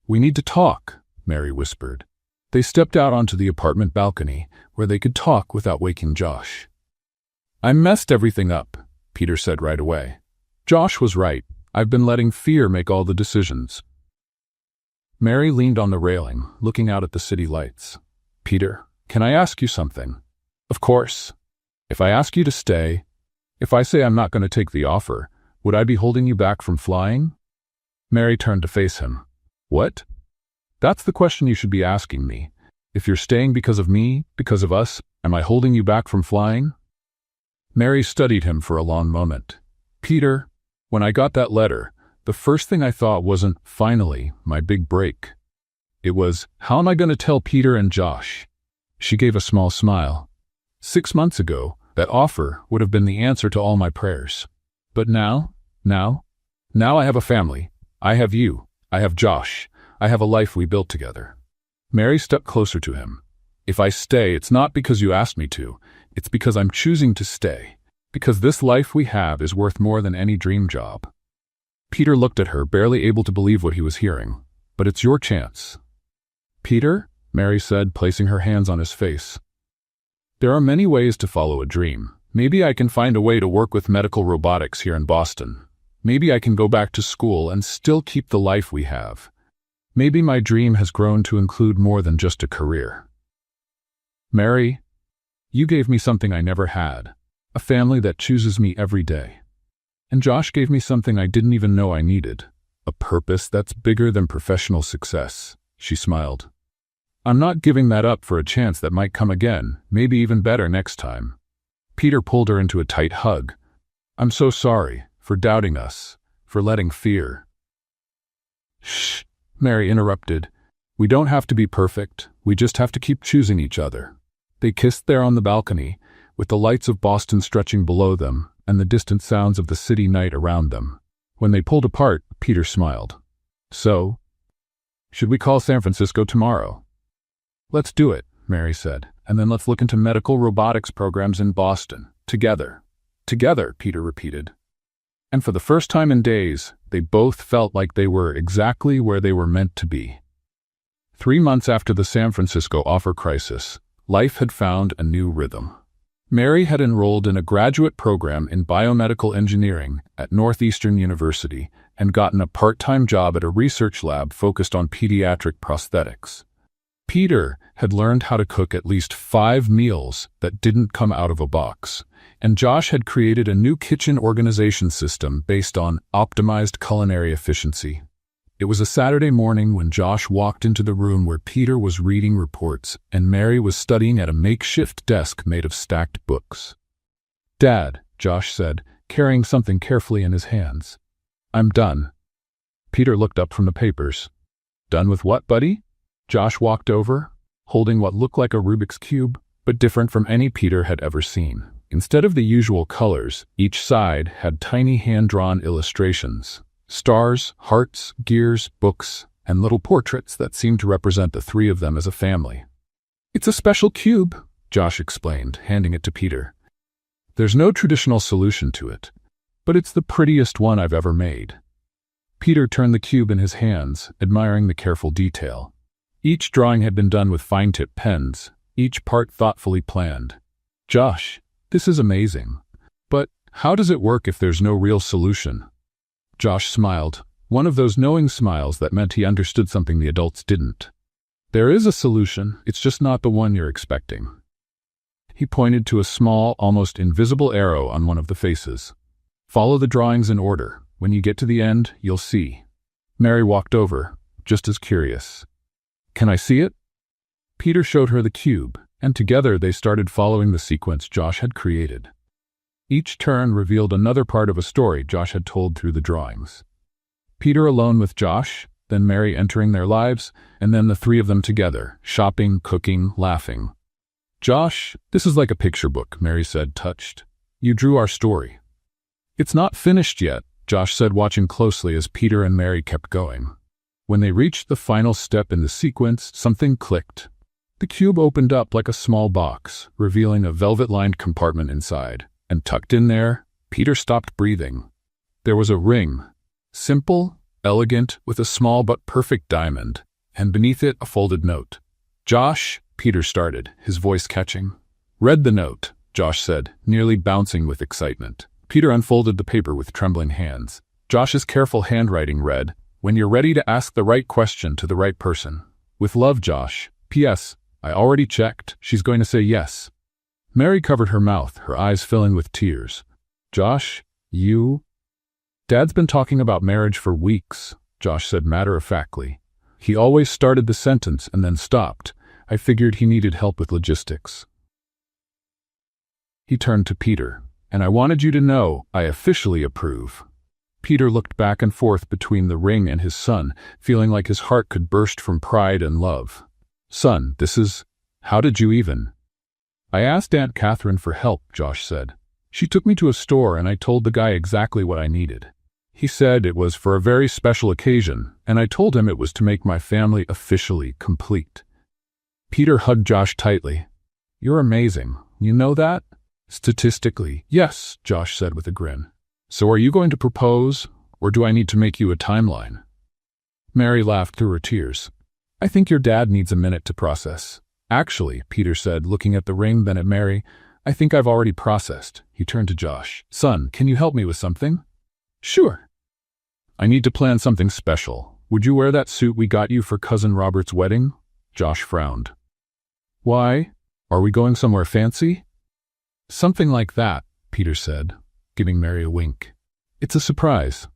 "We need to talk," Mary whispered. They stepped out onto the apartment balcony, where they could talk without waking Josh. "I messed everything up," Peter said right away. "Josh was right. I've been letting fear make all the decisions." Mary leaned on the railing, looking out at the city lights. "Peter, can I ask you something?" "Of course." "If I ask you to stay, if I say I'm not going to take the offer, would I be holding you back from flying?" Mary turned to face him. "What?" "That's the question you should be asking me. If you're staying because of me, because of us, am I holding you back from flying?" Mary studied him for a long moment. "Peter, when I got that letter, the first thing I thought wasn't, finally, my big break. It was, how am I going to tell Peter and Josh?" She gave a small smile. "6 months ago, that offer would have been the answer to all my prayers. But now I have a family. I have you. I have Josh. I have a life we built together." Mary stepped closer to him. "If I stay, it's not because you asked me to. It's because I'm choosing to stay. Because this life we have is worth more than any dream job." Peter looked at her, barely able to believe what he was hearing. "But it's your chance." "Peter," Mary said, placing her hands on his face. "There are many ways to follow a dream. Maybe I can find a way to work with medical robotics here in Boston. Maybe I can go back to school and still keep the life we have. Maybe my dream has grown to include more than just a career. Mary, you gave me something I never had, a family that chooses me every day. And Josh gave me something I didn't even know I needed, a purpose that's bigger than professional success." She smiled. "I'm not giving that up for a chance that might come again, maybe even better next time." Peter pulled her into a tight hug. "I'm so sorry for doubting us, for letting fear—" "Shh," Mary interrupted. "We don't have to be perfect, we just have to keep choosing each other." They kissed there on the balcony, with the lights of Boston stretching below them and the distant sounds of the city night around them. When they pulled apart, Peter smiled. "So, should we call San Francisco tomorrow?" "Let's do it," Mary said, "and then let's look into medical robotics programs in Boston. Together." "Together," Peter repeated. And for the first time in days, they both felt like they were exactly where they were meant to be. 3 months after the San Francisco offer crisis, life had found a new rhythm. Mary had enrolled in a graduate program in biomedical engineering at Northeastern University and gotten a part-time job at a research lab focused on pediatric prosthetics. Peter had learned how to cook at least 5 meals that didn't come out of a box, and Josh had created a new kitchen organization system based on optimized culinary efficiency. It was a Saturday morning when Josh walked into the room where Peter was reading reports and Mary was studying at a makeshift desk made of stacked books. "Dad," Josh said, carrying something carefully in his hands. "I'm done." Peter looked up from the papers. "Done with what, buddy?" Josh walked over, holding what looked like a Rubik's Cube, but different from any Peter had ever seen. Instead of the usual colors, each side had tiny hand-drawn illustrations. Stars, hearts, gears, books, and little portraits that seemed to represent the three of them as a family. "It's a special cube," Josh explained, handing it to Peter. "There's no traditional solution to it, but it's the prettiest one I've ever made." Peter turned the cube in his hands, admiring the careful detail. Each drawing had been done with fine-tip pens, each part thoughtfully planned. "Josh, this is amazing. But how does it work if there's no real solution?" Josh smiled, one of those knowing smiles that meant he understood something the adults didn't. "There is a solution, it's just not the one you're expecting." He pointed to a small, almost invisible arrow on one of the faces. "Follow the drawings in order. When you get to the end, you'll see." Mary walked over, just as curious. "Can I see it?" Peter showed her the cube, and together they started following the sequence Josh had created. Each turn revealed another part of a story Josh had told through the drawings. Peter alone with Josh, then Mary entering their lives, and then the three of them together, shopping, cooking, laughing. "Josh, this is like a picture book," Mary said, touched. "You drew our story." "It's not finished yet," Josh said, watching closely as Peter and Mary kept going. When they reached the final step in the sequence, something clicked. The cube opened up like a small box, revealing a velvet-lined compartment inside. And tucked in there, Peter stopped breathing. There was a ring, simple, elegant, with a small but perfect diamond, and beneath it a folded note. "Josh," Peter started, his voice catching. "Read the note," Josh said, nearly bouncing with excitement. Peter unfolded the paper with trembling hands. Josh's careful handwriting read, "When you're ready to ask the right question to the right person. With love, Josh. P.S. I already checked. She's going to say yes." Mary covered her mouth, her eyes filling with tears. "Josh, you—" "Dad's been talking about marriage for weeks," Josh said matter-of-factly. "He always started the sentence and then stopped. I figured he needed help with logistics." He turned to Peter. "And I wanted you to know, I officially approve." Peter looked back and forth between the ring and his son, feeling like his heart could burst from pride and love. "Son, how did you even—" "I asked Aunt Catherine for help," Josh said. "She took me to a store and I told the guy exactly what I needed. He said it was for a very special occasion, and I told him it was to make my family officially complete." Peter hugged Josh tightly. "You're amazing. You know that?" "Statistically, yes," Josh said with a grin. "So are you going to propose, or do I need to make you a timeline?" Mary laughed through her tears. "I think your dad needs a minute to process." "Actually," Peter said, looking at the ring, then at Mary, "I think I've already processed." He turned to Josh. "Son, can you help me with something?" "Sure." "I need to plan something special. Would you wear that suit we got you for Cousin Robert's wedding?" Josh frowned. "Why? Are we going somewhere fancy?" "Something like that," Peter said, giving Mary a wink. "It's a surprise."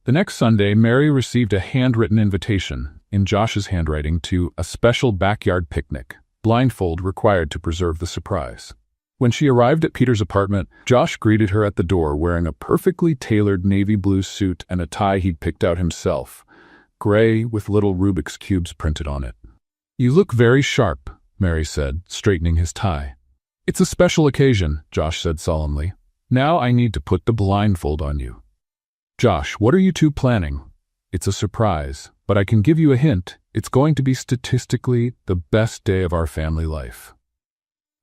The next Sunday, Mary received a handwritten invitation, in Josh's handwriting, to a special backyard picnic, blindfold required to preserve the surprise. When she arrived at Peter's apartment, Josh greeted her at the door wearing a perfectly tailored navy blue suit and a tie he'd picked out himself, gray with little Rubik's cubes printed on it. "You look very sharp," Mary said, straightening his tie. "It's a special occasion," Josh said solemnly. "Now I need to put the blindfold on you." "Josh, what are you two planning?" "It's a surprise, but I can give you a hint. It's going to be statistically the best day of our family life."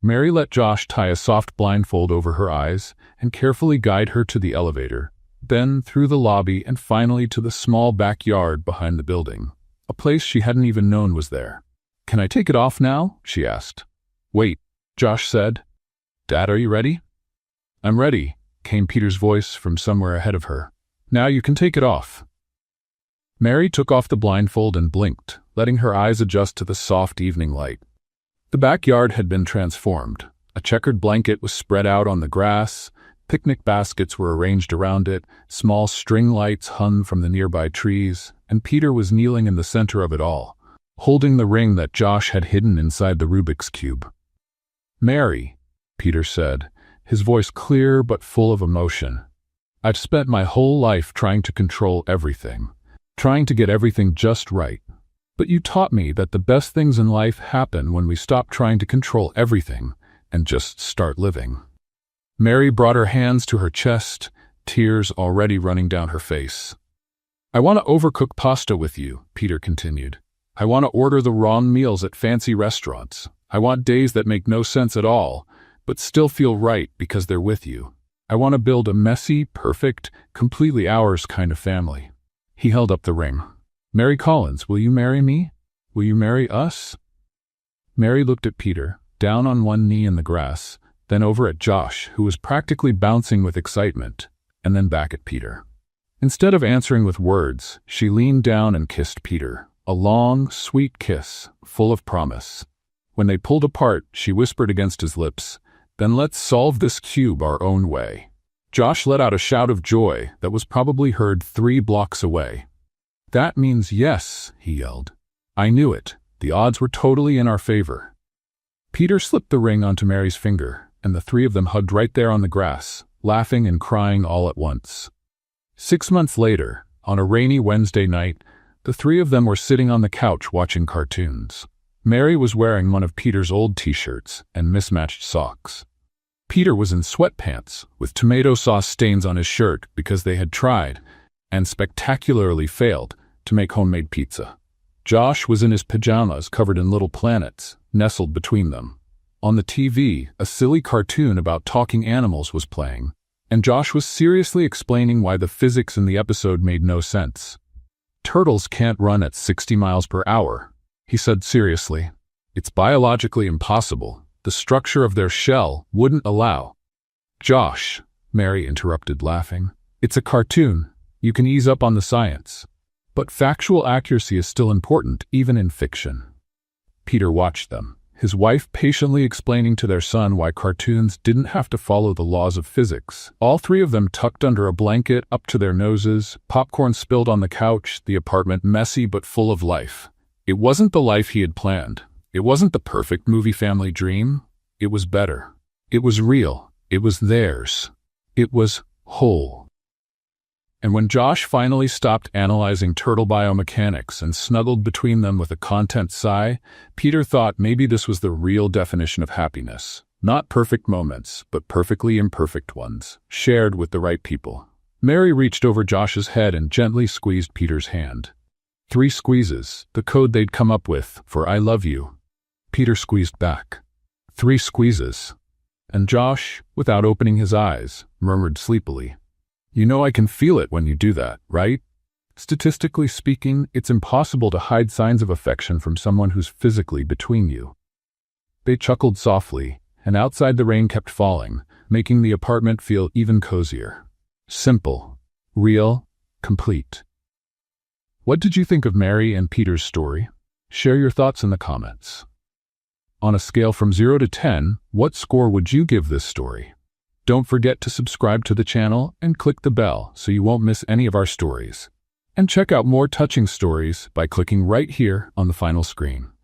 Mary let Josh tie a soft blindfold over her eyes and carefully guide her to the elevator, then through the lobby and finally to the small backyard behind the building, a place she hadn't even known was there. "Can I take it off now?" she asked. "Wait," Josh said. "Dad, are you ready?" "I'm ready," came Peter's voice from somewhere ahead of her. "Now you can take it off." Mary took off the blindfold and blinked, letting her eyes adjust to the soft evening light. The backyard had been transformed. A checkered blanket was spread out on the grass, picnic baskets were arranged around it, small string lights hung from the nearby trees, and Peter was kneeling in the center of it all, holding the ring that Josh had hidden inside the Rubik's Cube. "Mary," Peter said, his voice clear but full of emotion, "I've spent my whole life trying to control everything, trying to get everything just right. But you taught me that the best things in life happen when we stop trying to control everything and just start living. Mary brought her hands to her chest, tears already running down her face. I want to overcook pasta with you, Peter continued. I want to order the wrong meals at fancy restaurants. I want days that make no sense at all, but still feel right because they're with you. I want to build a messy, perfect, completely ours kind of family. He held up the ring. Mary Collins, will you marry me? Will you marry us? Mary looked at Peter, down on one knee in the grass, then over at Josh, who was practically bouncing with excitement, and then back at Peter. Instead of answering with words, she leaned down and kissed Peter, a long, sweet kiss, full of promise. When they pulled apart, she whispered against his lips, "Then let's solve this cube our own way." Josh let out a shout of joy that was probably heard 3 blocks away. "That means yes," he yelled. "I knew it. The odds were totally in our favor." Peter slipped the ring onto Mary's finger, and the 3 of them hugged right there on the grass, laughing and crying all at once. 6 months later, on a rainy Wednesday night, the 3 of them were sitting on the couch watching cartoons. Mary was wearing one of Peter's old t-shirts and mismatched socks. Peter was in sweatpants, with tomato sauce stains on his shirt because they had tried, and spectacularly failed, to make homemade pizza. Josh was in his pajamas covered in little planets, nestled between them. On the TV, a silly cartoon about talking animals was playing, and Josh was seriously explaining why the physics in the episode made no sense. "Turtles can't run at 60 miles per hour, he said seriously. "It's biologically impossible. The structure of their shell wouldn't allow." "Josh," Mary interrupted, laughing, "it's a cartoon. You can ease up on the science. But factual accuracy is still important, even in fiction." Peter watched them, his wife patiently explaining to their son why cartoons didn't have to follow the laws of physics. All 3 of them tucked under a blanket up to their noses, popcorn spilled on the couch, the apartment messy but full of life. It wasn't the life he had planned. It wasn't the perfect movie family dream. It was better. It was real. It was theirs. It was whole. And when Josh finally stopped analyzing turtle biomechanics and snuggled between them with a content sigh, Peter thought maybe this was the real definition of happiness. Not perfect moments, but perfectly imperfect ones, shared with the right people. Mary reached over Josh's head and gently squeezed Peter's hand. 3 squeezes, the code they'd come up with for "I love you." Peter squeezed back. 3 squeezes. And Josh, without opening his eyes, murmured sleepily, "You know I can feel it when you do that, right? Statistically speaking, it's impossible to hide signs of affection from someone who's physically between you." They chuckled softly, and outside the rain kept falling, making the apartment feel even cozier. Simple, real, complete. What did you think of Mary and Peter's story? Share your thoughts in the comments. On a scale from 0 to 10, what score would you give this story? Don't forget to subscribe to the channel and click the bell so you won't miss any of our stories. And check out more touching stories by clicking right here on the final screen.